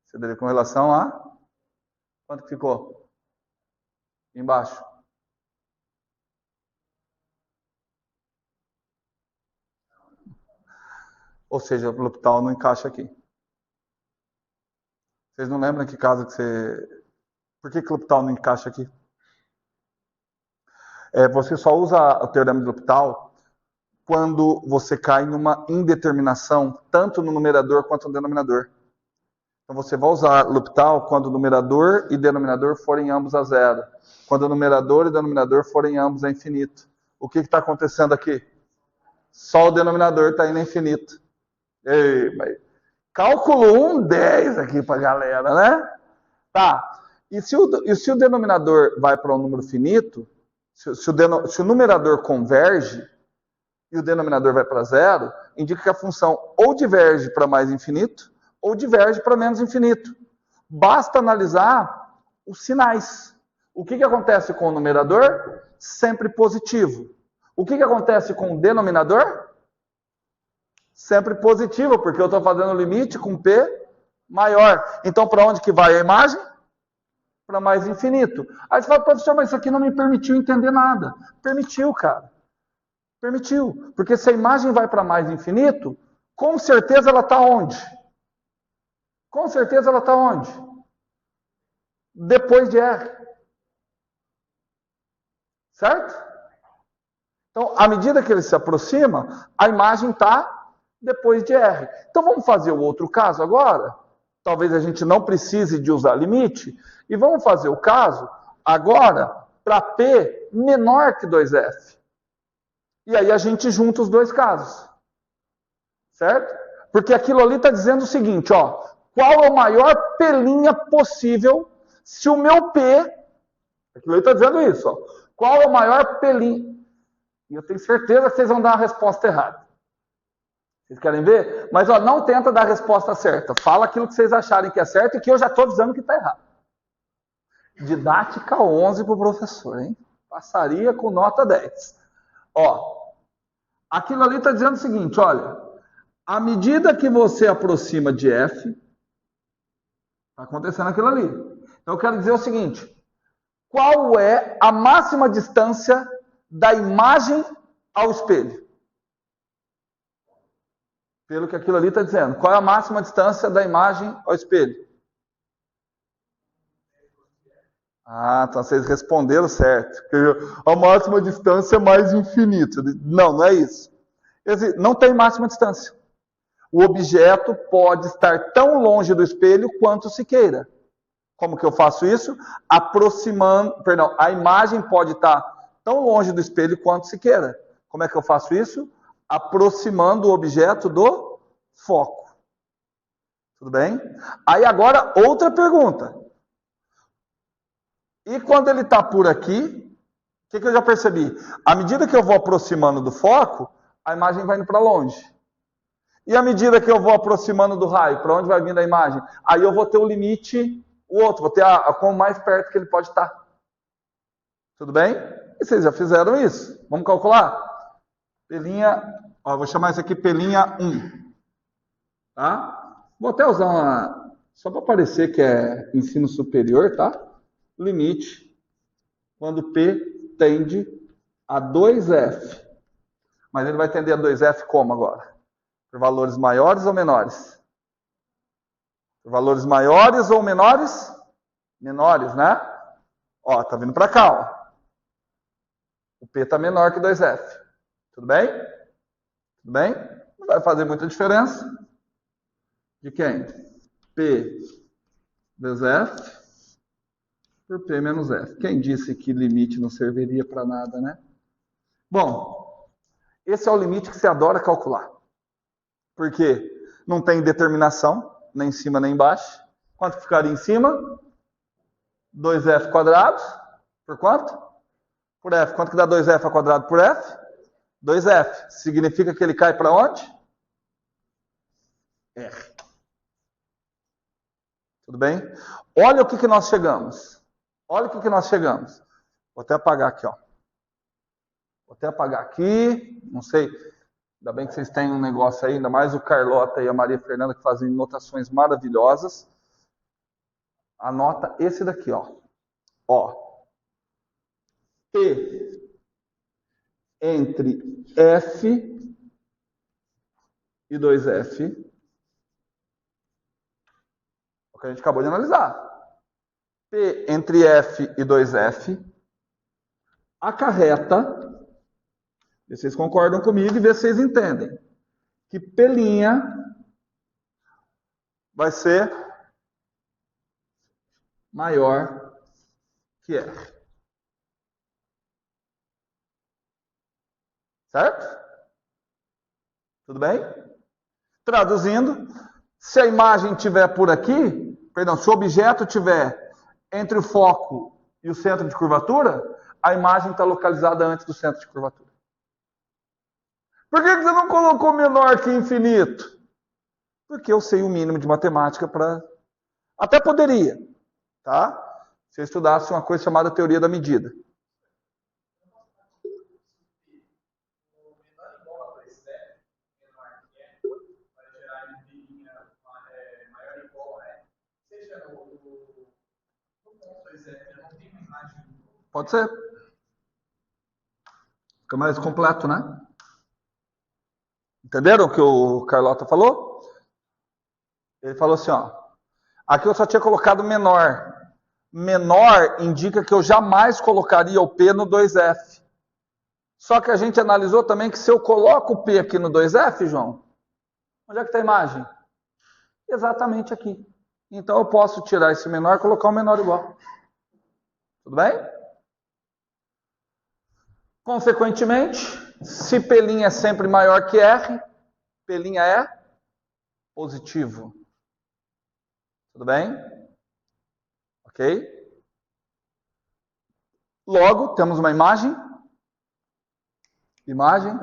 B: Você deriva com relação a... Quanto que ficou? Embaixo. Ou seja, o L'Hopital não encaixa aqui. Vocês não lembram que caso que você... Por que o L'Hopital não encaixa aqui? Você só usa o teorema de L'Hopital quando você cai numa indeterminação, tanto no numerador quanto no denominador. Então você vai usar L'Hopital quando o numerador e denominador forem ambos a zero. Quando o numerador e denominador forem ambos a infinito. O que está acontecendo aqui? Só o denominador está indo a infinito. Ei, mas... Cálculo 1, 10 aqui para a galera, né? Tá. E se o denominador vai para um número finito, se o numerador converge e o denominador vai para zero, indica que a função ou diverge para mais infinito ou diverge para menos infinito. Basta analisar os sinais. O que acontece com o numerador? Sempre positivo. O que acontece com o denominador? Sempre positivo, porque eu estou fazendo o limite com P maior. Então, para onde que vai a imagem? Para mais infinito. Aí você fala, professor, mas isso aqui não me permitiu entender nada. Permitiu, cara. Permitiu. Porque se a imagem vai para mais infinito, com certeza ela está onde? Com certeza ela está onde? Depois de R. Certo? Então, à medida que ele se aproxima, a imagem está depois de R. Então, vamos fazer o outro caso agora? Talvez a gente não precise de usar limite. E vamos fazer o caso agora para P menor que 2F. E aí a gente junta os dois casos. Certo? Porque aquilo ali está dizendo o seguinte, ó. Qual é o maior pelinha possível se o meu P... Aquilo ali está dizendo isso, ó. Qual é o maior pelinha... E eu tenho certeza que vocês vão dar a resposta errada. Vocês querem ver? Mas ó, não tenta dar a resposta certa. Fala aquilo que vocês acharem que é certo e que eu já estou dizendo que está errado. Didática 11 para o professor, hein? Passaria com nota 10. Ó, aquilo ali está dizendo o seguinte, olha. À medida que você aproxima de F, está acontecendo aquilo ali. Então eu quero dizer o seguinte. Qual é a máxima distância da imagem ao espelho? Pelo que aquilo ali está dizendo. Qual é a máxima distância da imagem ao espelho? Então vocês responderam certo. A máxima distância é mais infinita. Não, não é isso. Quer dizer, não tem máxima distância. O objeto pode estar tão longe do espelho quanto se queira. Como que eu faço isso? Aproximando, perdão, a imagem pode estar tão longe do espelho quanto se queira. Como é que eu faço isso? Aproximando o objeto do foco. Tudo bem? Aí agora, outra pergunta. E quando ele está por aqui, o que eu já percebi? À medida que eu vou aproximando do foco, a imagem vai indo para longe. E à medida que eu vou aproximando do raio, para onde vai vindo a imagem? Aí eu vou ter o limite, o outro, vou ter a quão mais perto que ele pode estar. Tudo bem? E vocês já fizeram isso? Vamos calcular? Pelinha, ó, vou chamar isso aqui pelinha 1. Tá? Vou até usar uma, só para parecer que é ensino superior, tá? Limite, quando P tende a 2F. Mas ele vai tender a 2F como agora? Por valores maiores ou menores? Por valores maiores ou menores? Menores, né? Ó, tá vindo para cá, ó. O P tá menor que 2F. Tudo bem? Tudo bem? Não vai fazer muita diferença. De quem? P vezes F por P menos F. Quem disse que limite não serviria para nada, né? Bom, esse é o limite que você adora calcular. Porque não tem determinação, nem em cima nem embaixo. Quanto ficaria em cima? 2F quadrado. Por quanto? Por F. Quanto que dá 2F ao quadrado por F? 2F. Significa que ele cai para onde? R. Tudo bem? Olha o que nós chegamos. Olha o que nós chegamos. Vou até apagar aqui, ó. Vou até apagar aqui. Não sei. Ainda bem que vocês têm um negócio aí, ainda mais o Carlota e a Maria Fernanda que fazem notações maravilhosas. Anota esse daqui, ó. Ó. P entre F e 2F. O que a gente acabou de analisar. P entre F e 2F acarreta, vocês concordam comigo e vocês entendem, que P' vai ser maior que R. Certo? Tudo bem? Traduzindo, se a imagem estiver por aqui, perdão, se o objeto estiver entre o foco e o centro de curvatura, a imagem está localizada antes do centro de curvatura. Por que você não colocou menor que infinito? Porque eu sei o mínimo de matemática para... Até poderia, tá? Se eu estudasse uma coisa chamada teoria da medida. Pode ser. Fica mais completo, né? Entenderam o que o Carlota falou? Ele falou assim, ó. Aqui eu só tinha colocado menor. Menor indica que eu jamais colocaria o P no 2F. Só que a gente analisou também que se eu coloco o P aqui no 2F, João, onde é que está a imagem? Exatamente aqui. Então eu posso tirar esse menor e colocar um menor igual. Tudo bem? Consequentemente, se P' é sempre maior que R, P' é positivo. Tudo bem? Ok? Logo, temos uma imagem. Imagem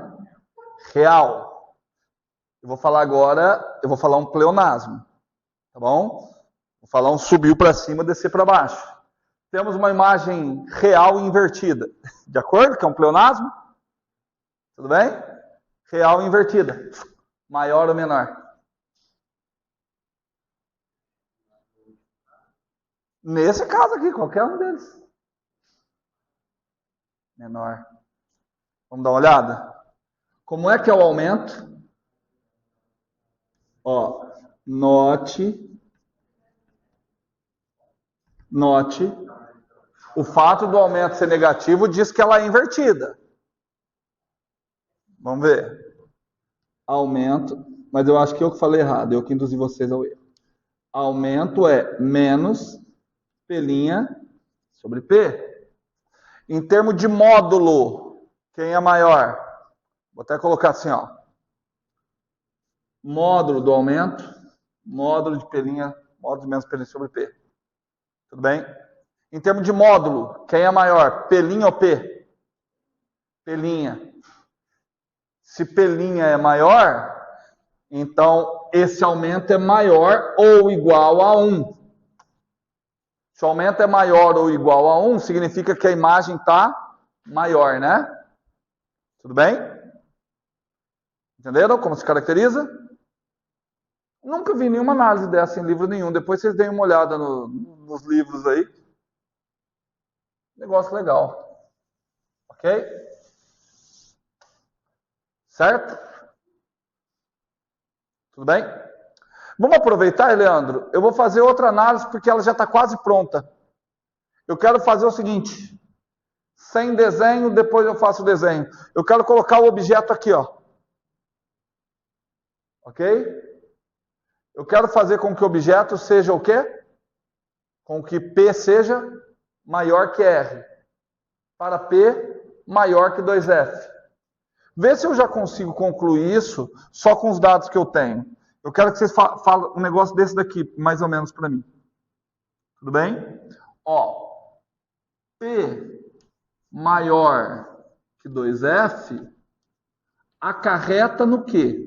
B: real. Eu vou falar agora, eu vou falar um pleonasmo. Tá bom? Vou falar um subiu para cima, descer para baixo. Temos uma imagem real invertida. De acordo? Que é um pleonasmo? Tudo bem? Real invertida. Maior ou menor? Nesse caso aqui, qualquer um deles. Menor. Vamos dar uma olhada? Como é que é o aumento? Ó, note. O fato do aumento ser negativo diz que ela é invertida. Vamos ver. Aumento, mas eu acho que eu que falei errado, eu que induzi vocês ao erro. Aumento é menos P' sobre P. Em termos de módulo, quem é maior? Vou até colocar assim, ó. Módulo do aumento, módulo de P', módulo de menos P' sobre P. Tudo bem? Em termos de módulo, quem é maior? P' ou P? P'. Se P' é maior, então esse aumento é maior ou igual a 1. Se o aumento é maior ou igual a 1, significa que a imagem está maior, né? Tudo bem? Entenderam como se caracteriza? Nunca vi nenhuma análise dessa em livro nenhum. Depois vocês deem uma olhada nos livros aí. Negócio legal. Ok? Certo? Tudo bem? Vamos aproveitar, Leandro? Eu vou fazer outra análise porque ela já está quase pronta. Eu quero fazer o seguinte. Sem desenho, depois eu faço o desenho. Eu quero colocar o objeto aqui, ó. Ok? Eu quero fazer com que o objeto seja o quê? Com que P seja maior que R. Para P maior que 2F. Vê se eu já consigo concluir isso só com os dados que eu tenho. Eu quero que vocês falem um negócio desse daqui, mais ou menos para mim. Tudo bem? Ó, P maior que 2F acarreta no quê?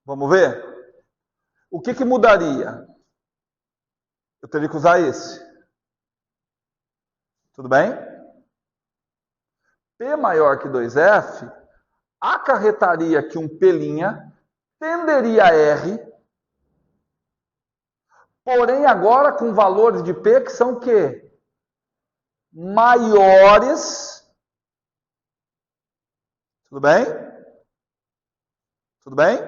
B: Vamos ver? O que mudaria? Eu teria que usar esse. Tudo bem? P maior que 2F acarretaria que um P' tenderia a R, porém agora com valores de P que são o quê? Maiores. Tudo bem? Tudo bem?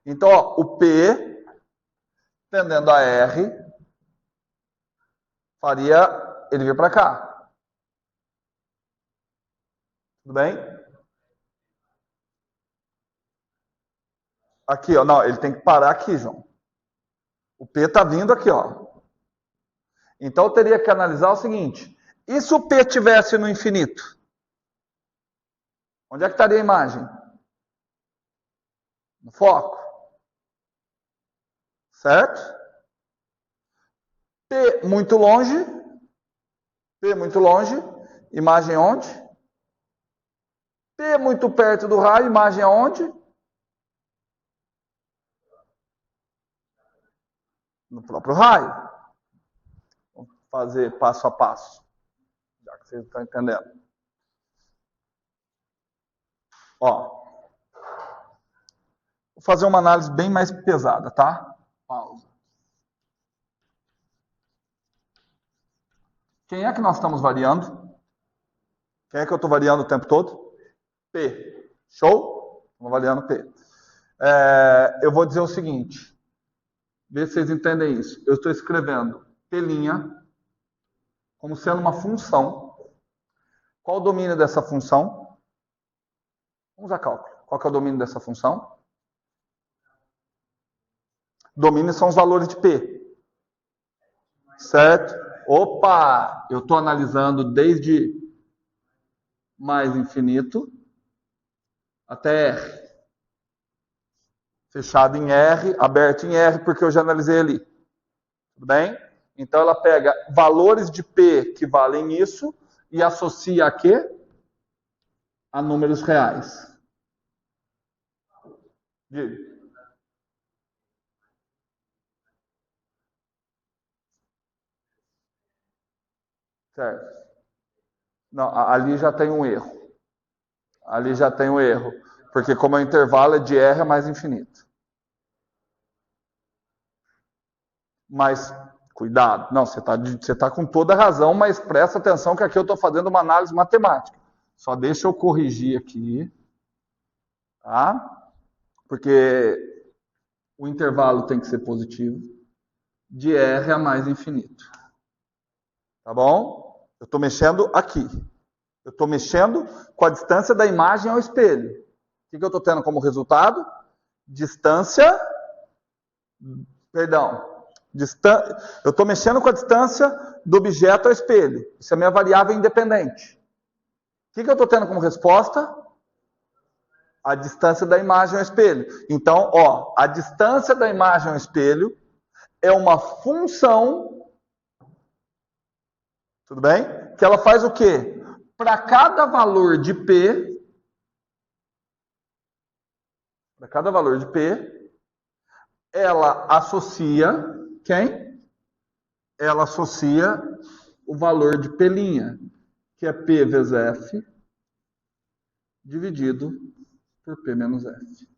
B: Então, ó, o P tendendo a R faria ele vir para cá. Tudo bem? Aqui, ó. Não, ele tem que parar aqui, João. O P está vindo aqui, ó. Então, eu teria que analisar o seguinte. E se o P estivesse no infinito? Onde é que estaria a imagem? No foco. Certo? P muito longe. P muito longe. Imagem onde? P muito perto do raio. Imagem aonde? No próprio raio. Vamos fazer passo a passo. Já que vocês estão entendendo. Ó. Vou fazer uma análise bem mais pesada, tá? Pausa. Quem é que nós estamos variando? Quem é que eu estou variando o tempo todo? P. Show? Estamos variando P. Eu vou dizer o seguinte. Vê se vocês entendem isso. Eu estou escrevendo P' como sendo uma função. Qual o domínio dessa função? Vamos usar cálculo. Qual que é o domínio dessa função? Domínio são os valores de P. Certo? Opa! Eu estou analisando desde mais infinito até R. Fechado em R, aberto em R, porque eu já analisei ali. Tudo bem? Então ela pega valores de P que valem isso e associa a quê? A números reais. Diga. Certo. Não, ali já tem um erro. Ali já tem um erro. Porque como o intervalo é de R, é mais infinito. Mas, cuidado. Não, você tá com toda a razão, mas presta atenção que aqui eu estou fazendo uma análise matemática. Só deixa eu corrigir aqui. Tá? Porque o intervalo tem que ser positivo. De R a mais infinito. Tá bom? Eu estou mexendo aqui. Eu estou mexendo com a distância da imagem ao espelho. O que eu estou tendo como resultado? Distância, perdão, Eu estou mexendo com a distância do objeto ao espelho. Isso é a minha variável independente. O que eu estou tendo como resposta? A distância da imagem ao espelho. Então, ó, a distância da imagem ao espelho é uma função, tudo bem? Que ela faz o quê? Para cada valor de P, ela associa quem? Ela associa o valor de P', que é P vezes F, dividido por P menos F.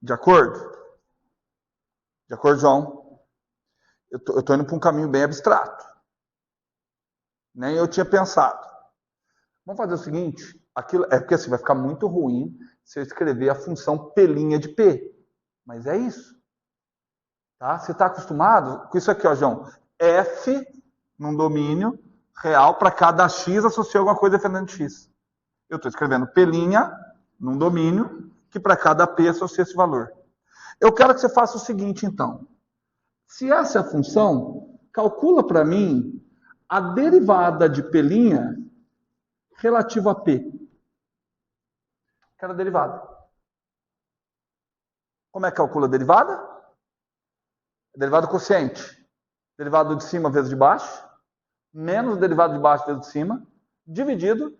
B: De acordo? De acordo, João? Eu estou indo para um caminho bem abstrato. Nem eu tinha pensado. Vamos fazer o seguinte, é porque assim vai ficar muito ruim se eu escrever a função P' de P. Mas é isso. Tá? Você está acostumado com isso aqui, ó, João? F num domínio real para cada x associar alguma coisa defendendo de x. Eu estou escrevendo P' num domínio que para cada P associa esse valor. Eu quero que você faça o seguinte, então. Se essa é a função, calcula para mim a derivada de P' relativa a P. Quero a derivada. Como é que calcula a derivada? Derivada quociente. Derivado de cima vezes de baixo, menos o derivado de baixo vezes de cima, dividido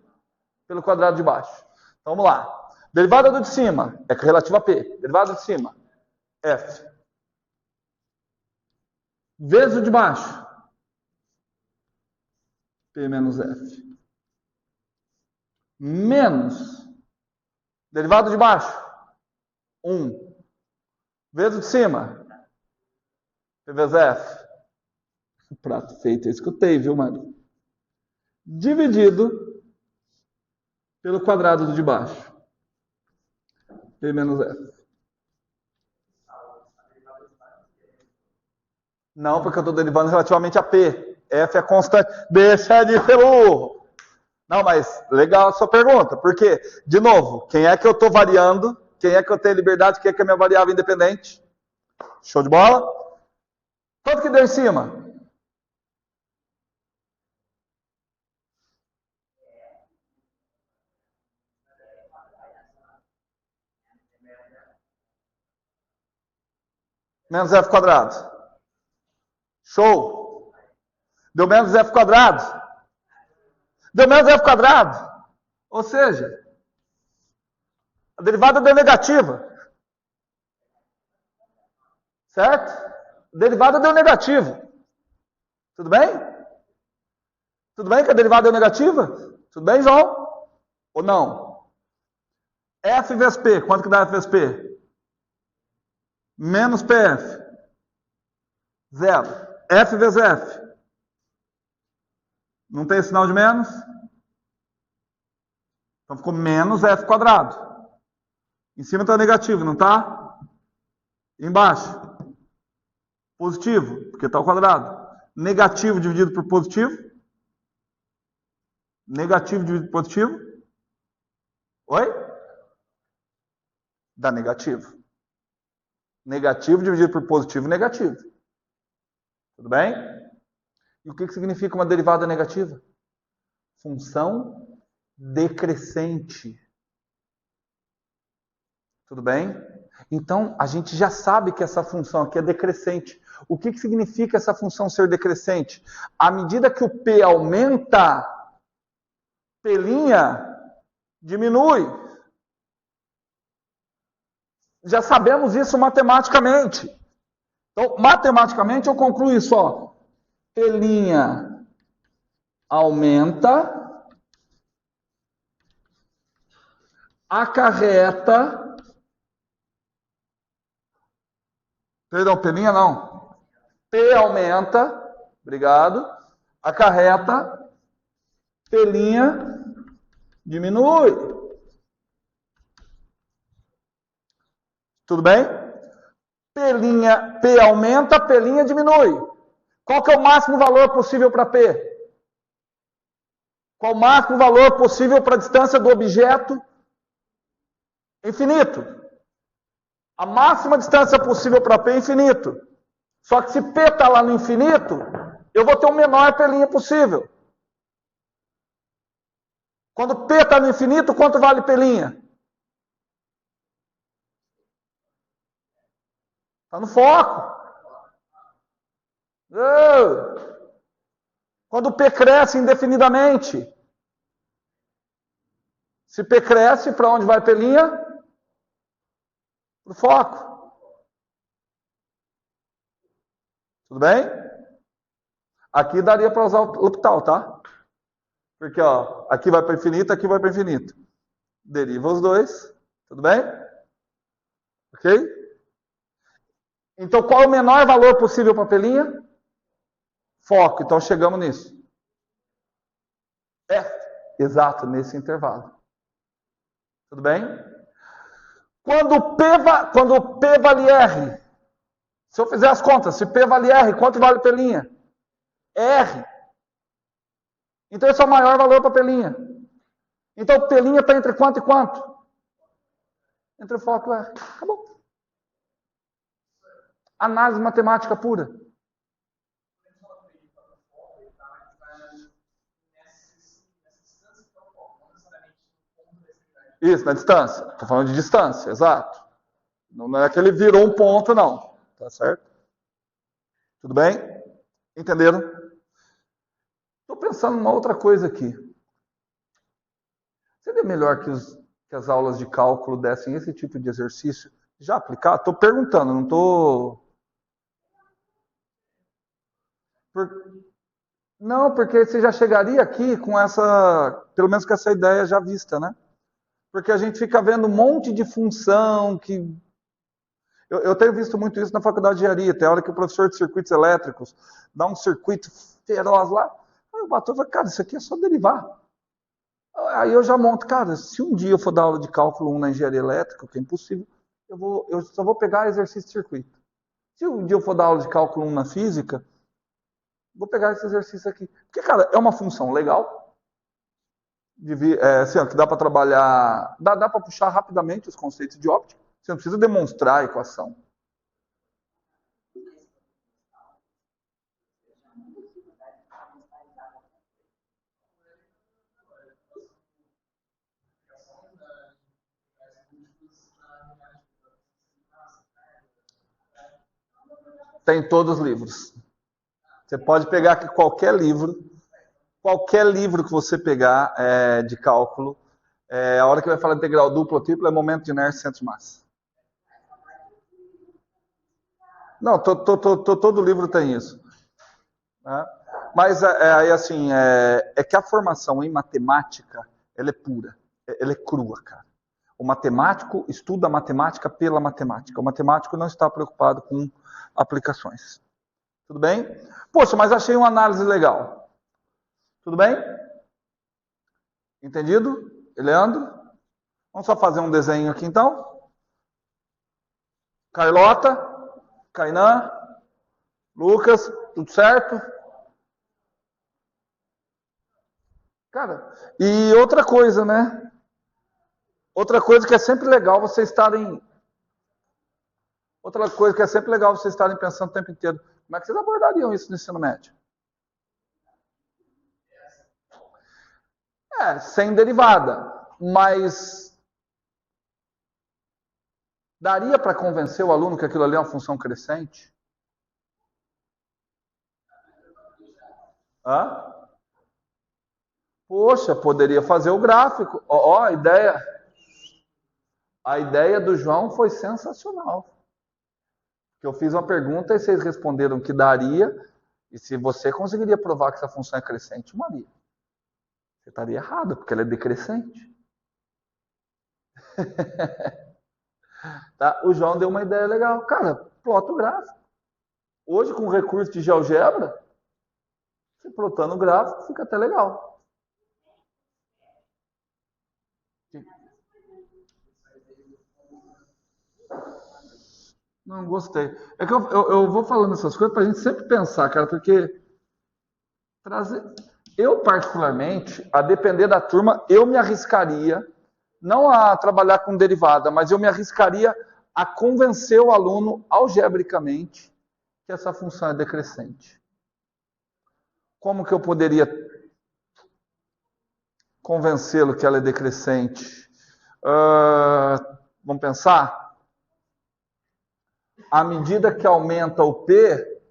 B: pelo quadrado de baixo. Então, vamos lá. Derivada do de cima é relativa a P. Derivada de cima, F. Vezes o de baixo, P menos F. Menos derivado de baixo, 1. Vezes o de cima, P vezes F. O prato feito, eu escutei, viu, Mário? Dividido pelo quadrado do de baixo. P menos F. Não, porque eu estou derivando relativamente a P. F é constante. Deixa de ser burro. Não, mas legal a sua pergunta. Porque, de novo, quem é que eu estou variando? Quem é que eu tenho liberdade? Quem é que é a minha variável independente? Show de bola? Quanto que deu em cima? Menos F quadrado. Show. Deu menos F quadrado. Deu menos F quadrado. Ou seja, a derivada deu negativa. Certo? A derivada deu negativo. Tudo bem? Tudo bem que a derivada deu negativa? Tudo bem, João? Ou não? F vezes P. Quanto que dá F vezes P? Menos PF. 0. F vezes F. Não tem sinal de menos? Então ficou menos F quadrado. Em cima está negativo, não está? Embaixo. Positivo, porque está ao quadrado. Negativo dividido por positivo. Negativo dividido por positivo. Oi? Dá negativo. Negativo dividido por positivo, negativo. Tudo bem? E o que significa uma derivada negativa? Função decrescente. Tudo bem? Então, a gente já sabe que essa função aqui é decrescente. O que significa essa função ser decrescente? À medida que o P aumenta, P' diminui. Já sabemos isso matematicamente. Então, matematicamente, eu concluo isso, ó. P' aumenta, acarreta, perdão, P' não. P aumenta, obrigado, acarreta, P' diminui. Tudo bem? P aumenta, P' diminui. Qual que é o máximo valor possível para P? Qual o máximo valor possível para a distância do objeto? Infinito. A máxima distância possível para P é infinito. Só que se P está lá no infinito, eu vou ter o menor P' possível. Quando P está no infinito, quanto vale P'? Está no foco. Quando P cresce indefinidamente. Se P cresce, para onde vai P'? Para o foco. Tudo bem? Aqui daria para usar o L'Hopital, tá? Porque ó, aqui vai para infinito, aqui vai para infinito. Deriva os dois. Tudo bem? Ok? Então, qual é o menor valor possível para P'? Foco. Então, chegamos nisso. Exato, nesse intervalo. Tudo bem? Quando P vale R, se eu fizer as contas, se P vale R, quanto vale P'? R. Então, esse é o maior valor para P'. Então, P' está entre quanto e quanto? Entre o foco e o R. Acabou. Análise matemática pura. Isso, na distância. Estou falando de distância, exato. Não é que ele virou um ponto, não. Tá certo? Tudo bem? Entenderam? Estou pensando numa outra coisa aqui. Seria melhor que as aulas de cálculo dessem esse tipo de exercício já aplicado? Estou perguntando, não estou... Não, porque você já chegaria aqui com essa, pelo menos com essa ideia já vista, né? Porque a gente fica vendo um monte de função que... Eu tenho visto muito isso na faculdade de engenharia. Tem hora que o professor de circuitos elétricos dá um circuito feroz lá. Aí eu bato e falo, cara, isso aqui é só derivar. Aí eu já monto, cara, se um dia eu for dar aula de cálculo 1 na engenharia elétrica, que é impossível, eu só vou pegar exercício de circuito. Se um dia eu for dar aula de cálculo 1 na física, vou pegar esse exercício aqui. Porque, cara, é uma função legal. Assim, que dá para trabalhar, dá para puxar rapidamente os conceitos de óptica. Você não precisa demonstrar a equação. Tem todos os livros. Você pode pegar aqui qualquer livro que você pegar de cálculo, a hora que vai falar integral dupla ou tripla é momento de inércia centro de massa. Não, todo livro tem isso. Né? Mas aí assim, é que a formação em matemática, ela é pura, ela é crua, cara. O matemático estuda a matemática pela matemática. O matemático não está preocupado com aplicações. Tudo bem? Poxa, mas achei uma análise legal. Tudo bem? Entendido? Leandro? Vamos só fazer um desenho aqui então. Carlota, Kainan, Lucas, tudo certo? Cara, e outra coisa, né? Outra coisa que é sempre legal vocês estarem... Outra coisa que é sempre legal vocês estarem pensando o tempo inteiro. Como é que vocês abordariam isso no ensino médio? Sem derivada. Mas daria para convencer o aluno que aquilo ali é uma função crescente? Poxa, poderia fazer o gráfico. A ideia do João foi sensacional. Eu fiz uma pergunta e vocês responderam que daria, e se você conseguiria provar que essa função é crescente, Maria, você estaria errado, porque ela é decrescente. Tá? O João deu uma ideia legal. Cara, plota o gráfico. Hoje, com recurso de GeoGebra, você plotando o gráfico, fica até legal. Não, gostei. É que eu vou falando essas coisas pra gente sempre pensar, cara, porque eu, particularmente, a depender da turma, eu me arriscaria, não a trabalhar com derivada, mas eu me arriscaria a convencer o aluno algebricamente que essa função é decrescente. Como que eu poderia convencê-lo que ela é decrescente? Vamos pensar? À medida que aumenta o P,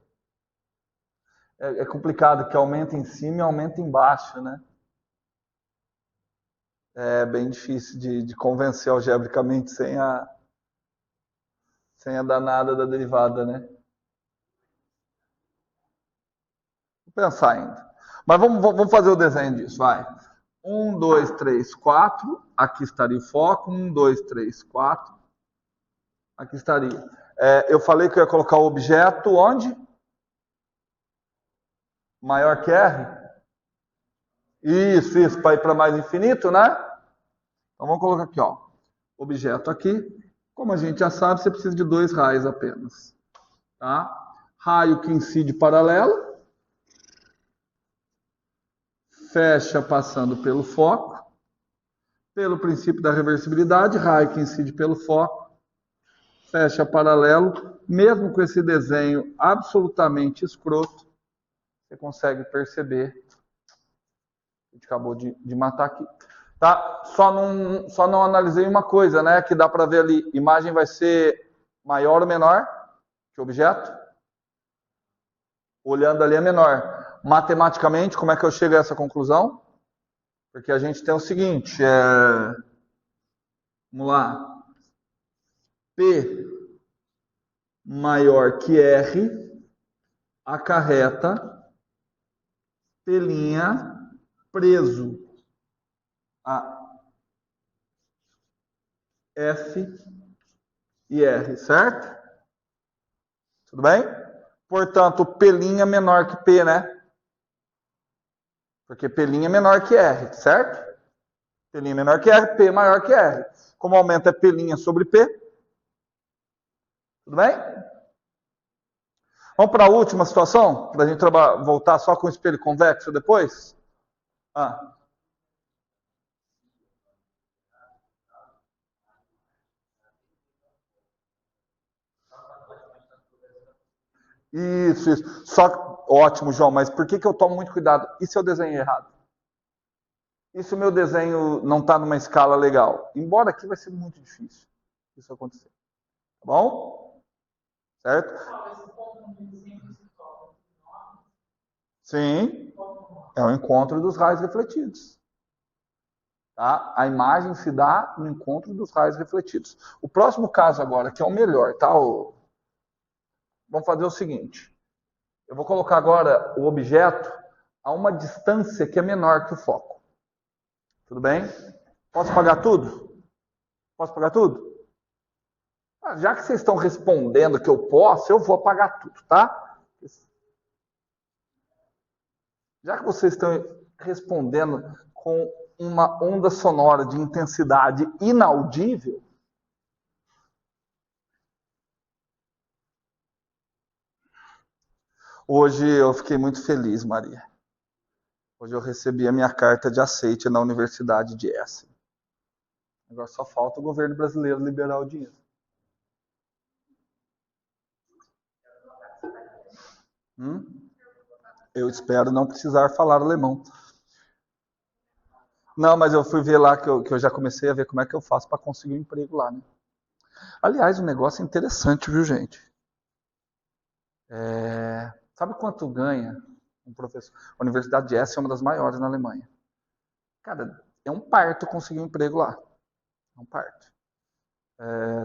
B: é complicado, que aumenta em cima e aumenta embaixo, né? É bem difícil de convencer algebricamente sem a danada da derivada, né? Vou pensar ainda. Mas vamos fazer o desenho disso, vai. 1, 2, 3, 4. Aqui estaria o foco. 1, 2, 3, 4. Aqui estaria. Eu falei que eu ia colocar o objeto onde? Maior que R? Isso, para ir para mais infinito, né? Então vamos colocar aqui, ó. Objeto aqui. Como a gente já sabe, você precisa de 2 raios apenas. Tá? Raio que incide paralelo. Fecha passando pelo foco. Pelo princípio da reversibilidade, raio que incide pelo foco. Fecha paralelo. Mesmo com esse desenho absolutamente escroto, você consegue perceber. A gente acabou de matar aqui. Tá? Só não analisei uma coisa, né? Que dá para ver ali. Imagem vai ser maior ou menor que o objeto? Olhando ali é menor. Matematicamente, como é que eu chego a essa conclusão? Porque a gente tem o seguinte, vamos lá, P maior que R acarreta P' preso a F e R, certo? Tudo bem? Portanto, P' menor que P, né? Porque P' é menor que R, certo? P' menor que R, P maior que R. Como aumenta é P' sobre P. Tudo bem? Vamos para a última situação? Para a gente voltar só com o espelho convexo depois? Isso. Só ótimo, João, mas por que eu tomo muito cuidado? E se eu desenhei errado? E se o meu desenho não está numa escala legal? Embora aqui vai ser muito difícil isso acontecer. Tá bom? Certo? Sim. É o encontro dos raios refletidos. Tá? A imagem se dá no encontro dos raios refletidos. O próximo caso agora, que é o melhor, tá? Vamos fazer o seguinte. Eu vou colocar agora o objeto a uma distância que é menor que o foco. Tudo bem? Posso pagar tudo? Posso pagar tudo? Já que vocês estão respondendo que eu posso, eu vou apagar tudo, tá? Já que vocês estão respondendo com uma onda sonora de intensidade inaudível, hoje eu fiquei muito feliz, Maria. Hoje eu recebi a minha carta de aceite na Universidade de Essen. Agora só falta o governo brasileiro liberar o dinheiro. Eu espero não precisar falar alemão. Não, mas eu fui ver lá que eu já comecei a ver como é que eu faço para conseguir um emprego lá, né? Aliás, um negócio interessante, viu, gente? Sabe quanto ganha um professor? A Universidade de Essen é uma das maiores na Alemanha. Cara, é um parto conseguir um emprego lá. É um parto.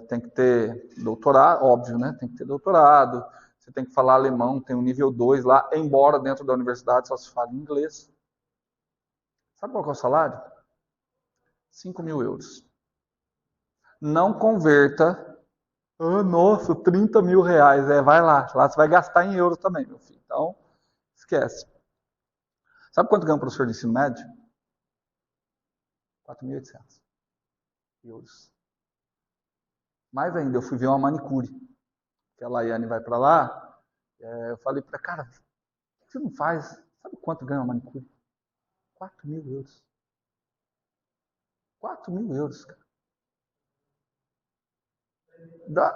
B: Tem que ter doutorado, óbvio, né? Tem que ter doutorado. Você tem que falar alemão, tem um nível 2 lá, embora dentro da universidade só se fale inglês. Sabe qual é o salário? 5.000 euros. Não converta. Nossa, 30 mil reais. Vai lá. Lá você vai gastar em euros também, meu filho. Então, esquece. Sabe quanto ganha um professor de ensino médio? 4.800 euros. Mais ainda, eu fui ver uma manicure. Que a Laiane vai para lá. Eu falei para cara, por que você não faz? Sabe quanto ganha uma manicure? 4.000 euros. 4.000 euros, cara.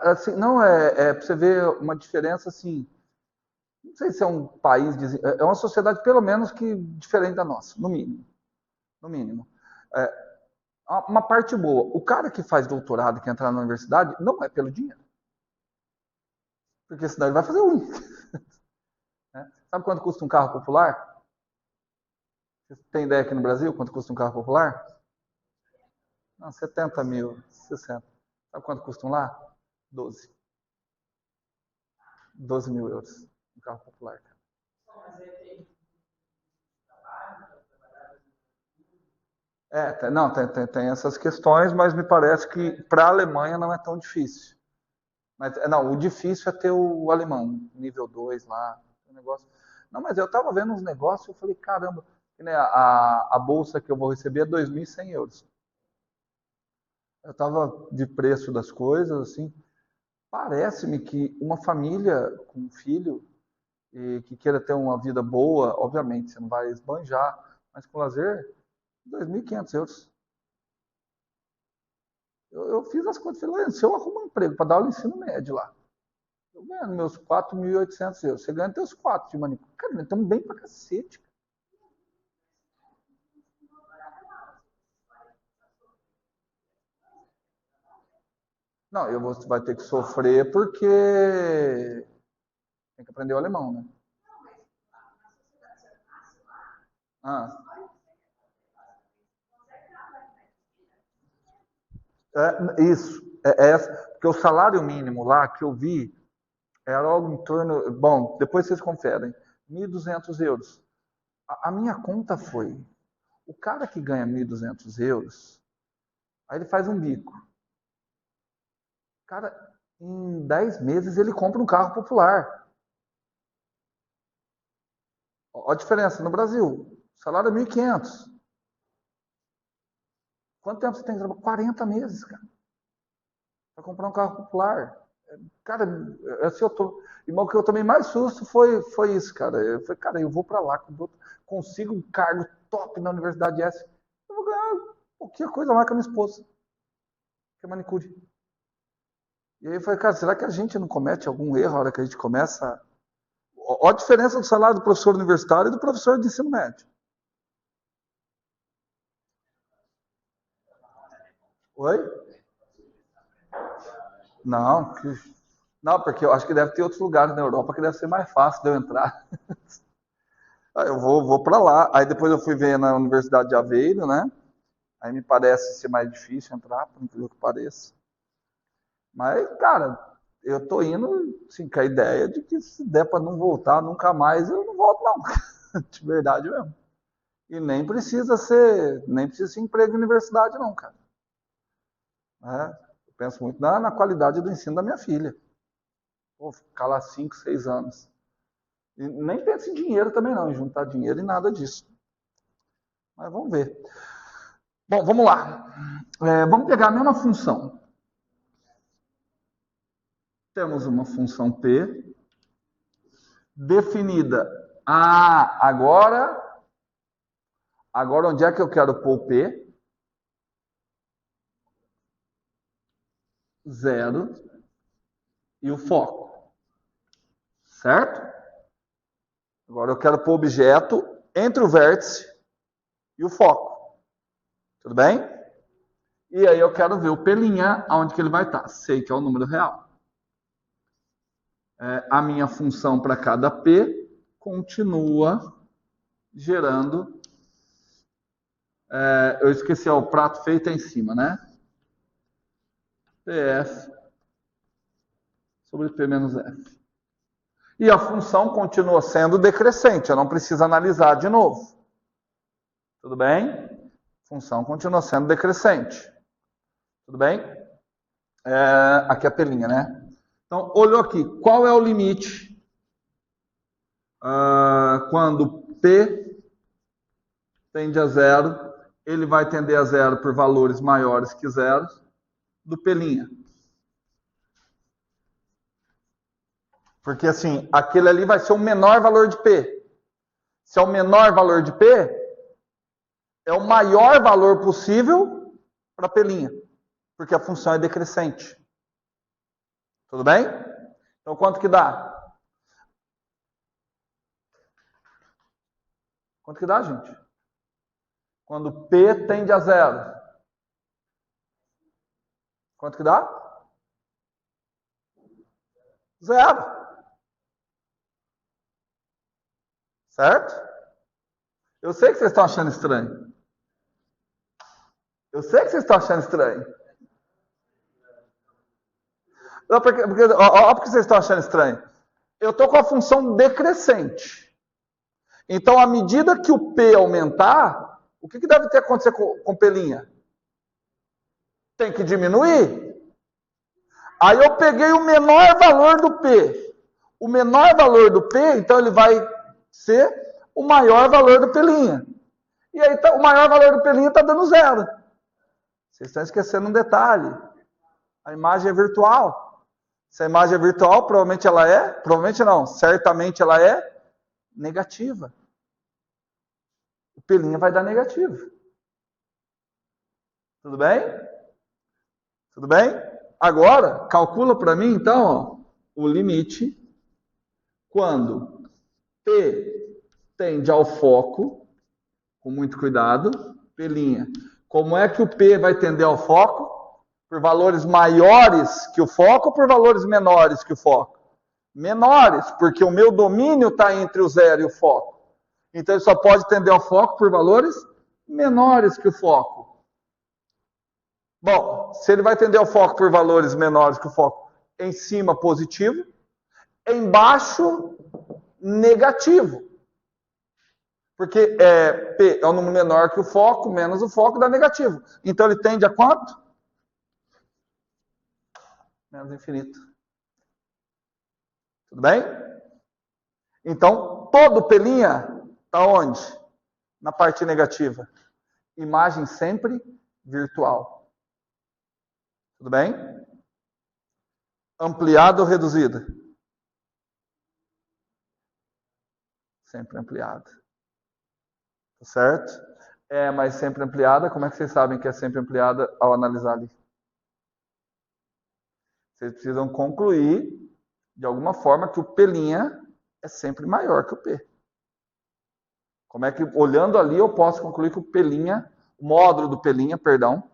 B: Assim, não, para você ver uma diferença assim. Não sei se é um país, é uma sociedade pelo menos que diferente da nossa, no mínimo. No mínimo. É, uma parte boa, o cara que faz doutorado, que entra na universidade, não é pelo dinheiro. Porque senão ele vai fazer ruim. Sabe quanto custa um carro popular? Você tem ideia aqui no Brasil quanto custa um carro popular? Não, 70 mil, 60. Sabe quanto custa um lá? 12. 12 mil euros um carro popular. Não, tem essas questões, mas me parece que para a Alemanha não é tão difícil. Mas, não, o difícil é ter o alemão, nível 2 lá, o negócio. Não, mas eu estava vendo uns negócios e eu falei, caramba, né, a bolsa que eu vou receber é 2.100 euros. Eu estava de preço das coisas, assim, parece-me que uma família com um filho e que queira ter uma vida boa, obviamente, você não vai esbanjar, mas com lazer, 2.500 euros. Eu fiz as contas, falei, se eu arrumo um emprego para dar aula de ensino médio lá, eu ganho meus 4.800 euros. Você ganha teus 4 de manicure. Cara, nós estamos bem pra cacete. Não, você vai ter que sofrer porque tem que aprender o alemão, né? Ah, isso. Porque o salário mínimo lá que eu vi era algo em torno. Bom, depois vocês conferem. 1.200 euros. A minha conta foi: o cara que ganha 1.200 euros, aí ele faz um bico. Cara, em 10 meses ele compra um carro popular. Olha a diferença no Brasil. O salário é 1.500. Quanto tempo você tem que trabalhar? 40 meses, cara, para comprar um carro popular. Cara, assim, o que eu tomei mais susto foi isso, cara. Eu falei, cara, eu vou para lá, consigo um cargo top na Universidade S, eu vou ganhar qualquer coisa mais que a minha esposa, que é manicure. E aí eu falei, cara, será que a gente não comete algum erro na hora que a gente começa? Olha a diferença do salário do professor universitário e do professor de ensino médio. Oi? Não, não, porque eu acho que deve ter outros lugares na Europa que deve ser mais fácil de eu entrar. Eu vou para lá. Aí depois eu fui ver na Universidade de Aveiro, né? Aí me parece ser mais difícil entrar, por incrível que pareça. Mas, cara, eu tô indo assim, com a ideia de que se der para não voltar nunca mais, eu não volto, não. De verdade mesmo. E nem precisa ser emprego em universidade, não, cara. Eu penso muito na qualidade do ensino da minha filha. Pô, ficar lá 5, 6 anos. E nem penso em dinheiro também, não, em juntar dinheiro e nada disso. Mas vamos ver. Bom, vamos lá. Vamos pegar a mesma função. Temos uma função P definida. Agora onde é que eu quero pôr o P? 0 e o foco. Certo? Agora eu quero pôr o objeto entre o vértice e o foco. Tudo bem? E aí eu quero ver o P', aonde que ele vai estar. Sei que é o número real. A minha função para cada P continua gerando. Eu esqueci, o prato feito é em cima, né? PF sobre P menos F. E a função continua sendo decrescente, eu não preciso analisar de novo. Tudo bem? A função continua sendo decrescente. Tudo bem? Aqui a pelinha, né? Então, olhou aqui, qual é o limite quando P tende a zero, ele vai tender a zero por valores maiores que zero do P'. Porque assim, aquele ali vai ser o menor valor de P. Se é o menor valor de P, é o maior valor possível para P', porque a função é decrescente. Tudo bem? Então quanto que dá? Quanto que dá, gente? Quando P tende a zero. Quanto que dá? Zero. Certo? Eu sei que vocês estão achando estranho. Eu sei que vocês estão achando estranho. Olha porque vocês estão achando estranho. Eu estou com a função decrescente. Então, à medida que o P aumentar, o que deve ter acontecer com P'? Tem que diminuir. Aí eu peguei o menor valor do P. O menor valor do P, então ele vai ser o maior valor do P'. E aí o maior valor do P' está dando zero. Vocês estão esquecendo um detalhe. A imagem é virtual. Se a imagem é virtual, provavelmente ela é, provavelmente não, certamente ela é negativa. O P' vai dar negativo. Tudo bem? Tudo bem? Agora, calcula para mim, então, ó, o limite quando P tende ao foco, com muito cuidado, P'. Como é que o P vai tender ao foco? Por valores maiores que o foco ou por valores menores que o foco? Menores, porque o meu domínio está entre o zero e o foco. Então ele só pode tender ao foco por valores menores que o foco. Bom, se ele vai tender ao foco por valores menores que o foco, em cima positivo, embaixo negativo. Porque P é um número menor que o foco, menos o foco dá negativo. Então ele tende a quanto? Menos infinito. Tudo bem? Então, todo P' está onde? Na parte negativa. Imagem sempre virtual. Tudo bem? Ampliada ou reduzida? Sempre ampliada. Tá certo? Mas sempre ampliada. Como é que vocês sabem que é sempre ampliada ao analisar ali? Vocês precisam concluir, de alguma forma, que o P' é sempre maior que o P. Como é que, olhando ali, eu posso concluir que o P', o módulo do P', perdão,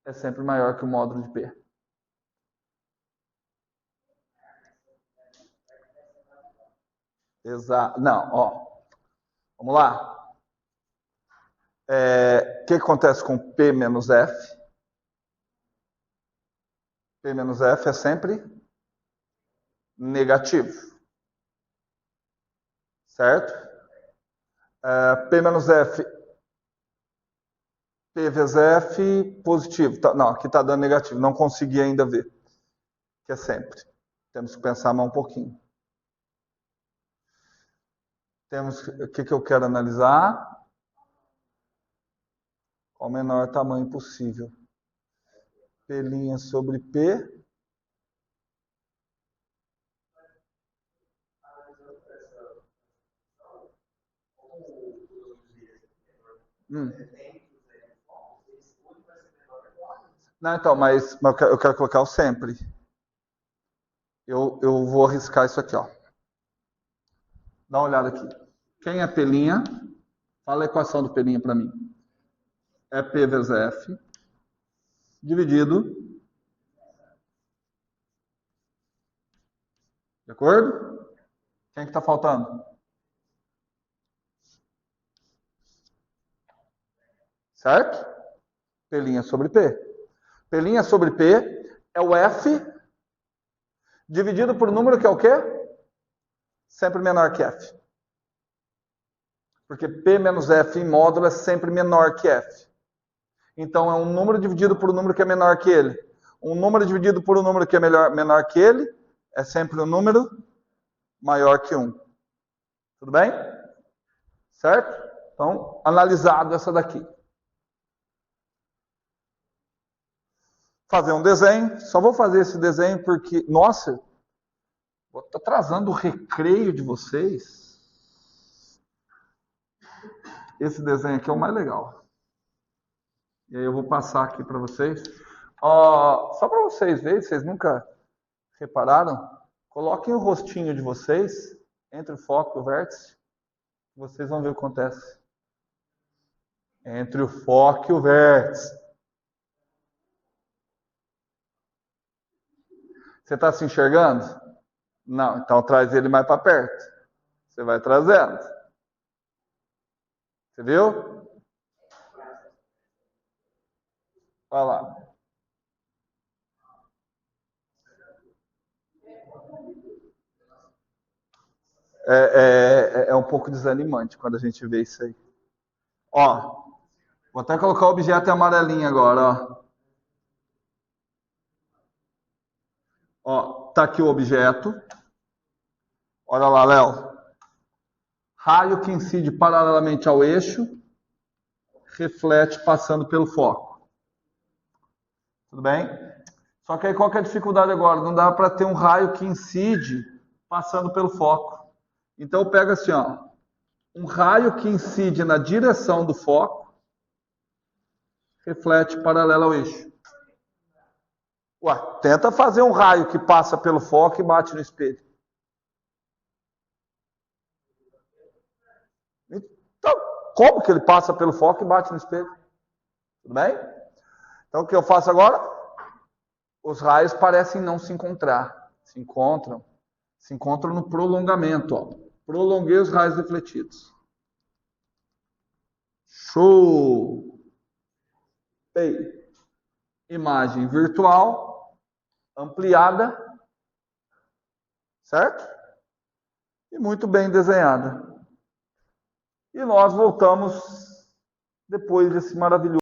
B: é sempre maior que o módulo de P. Exato. Não, ó. Vamos lá. O que acontece com P menos F? P menos F é sempre negativo. Certo? P menos F, P vezes F, positivo. Não, aqui está dando negativo. Não consegui ainda ver. Que é sempre. Temos que pensar mais um pouquinho. O que eu quero analisar? Qual o menor tamanho possível? P' sobre P. Não, então, mas eu quero colocar o sempre. Eu vou arriscar isso aqui, ó. Dá uma olhada aqui. Quem é P'? Fala a equação do P' para mim. É P vezes F dividido. De acordo? Quem que está faltando? Certo? P' sobre P. P' sobre P é o F dividido por número que é o quê? Sempre menor que F. Porque P menos F em módulo é sempre menor que F. Então é um número dividido por um número que é menor que ele. Um número dividido por um número que é menor que ele é sempre um número maior que 1. Tudo bem? Certo? Então, analisado essa daqui. Fazer um desenho. Só vou fazer esse desenho porque, nossa, vou estar atrasando o recreio de vocês. Esse desenho aqui é o mais legal. E aí eu vou passar aqui para vocês. Só para vocês verem, vocês nunca repararam? Coloquem o rostinho de vocês entre o foco e o vértice. vocês vão ver o que acontece. Entre o foco e o vértice. Você está se enxergando? Não, então traz ele mais para perto. Você vai trazendo. Você viu? Olha lá. É um pouco desanimante quando a gente vê isso aí. Ó, vou até colocar o objeto em amarelinho agora, ó. Ó, tá aqui o objeto. Olha lá, Léo. Raio que incide paralelamente ao eixo, reflete passando pelo foco. Tudo bem? Só que aí qual que é a dificuldade agora? Não dá para ter um raio que incide passando pelo foco. Então eu pego assim, ó, um raio que incide na direção do foco, reflete paralelo ao eixo. Ué, tenta fazer um raio que passa pelo foco e bate no espelho. Então, como que ele passa pelo foco e bate no espelho? Tudo bem? Então o que eu faço agora? Os raios parecem não se encontrar. Se encontram no prolongamento, ó. Prolonguei os raios refletidos. Show! Ei. Imagem virtual, ampliada, certo? E muito bem desenhada. E nós voltamos depois desse maravilhoso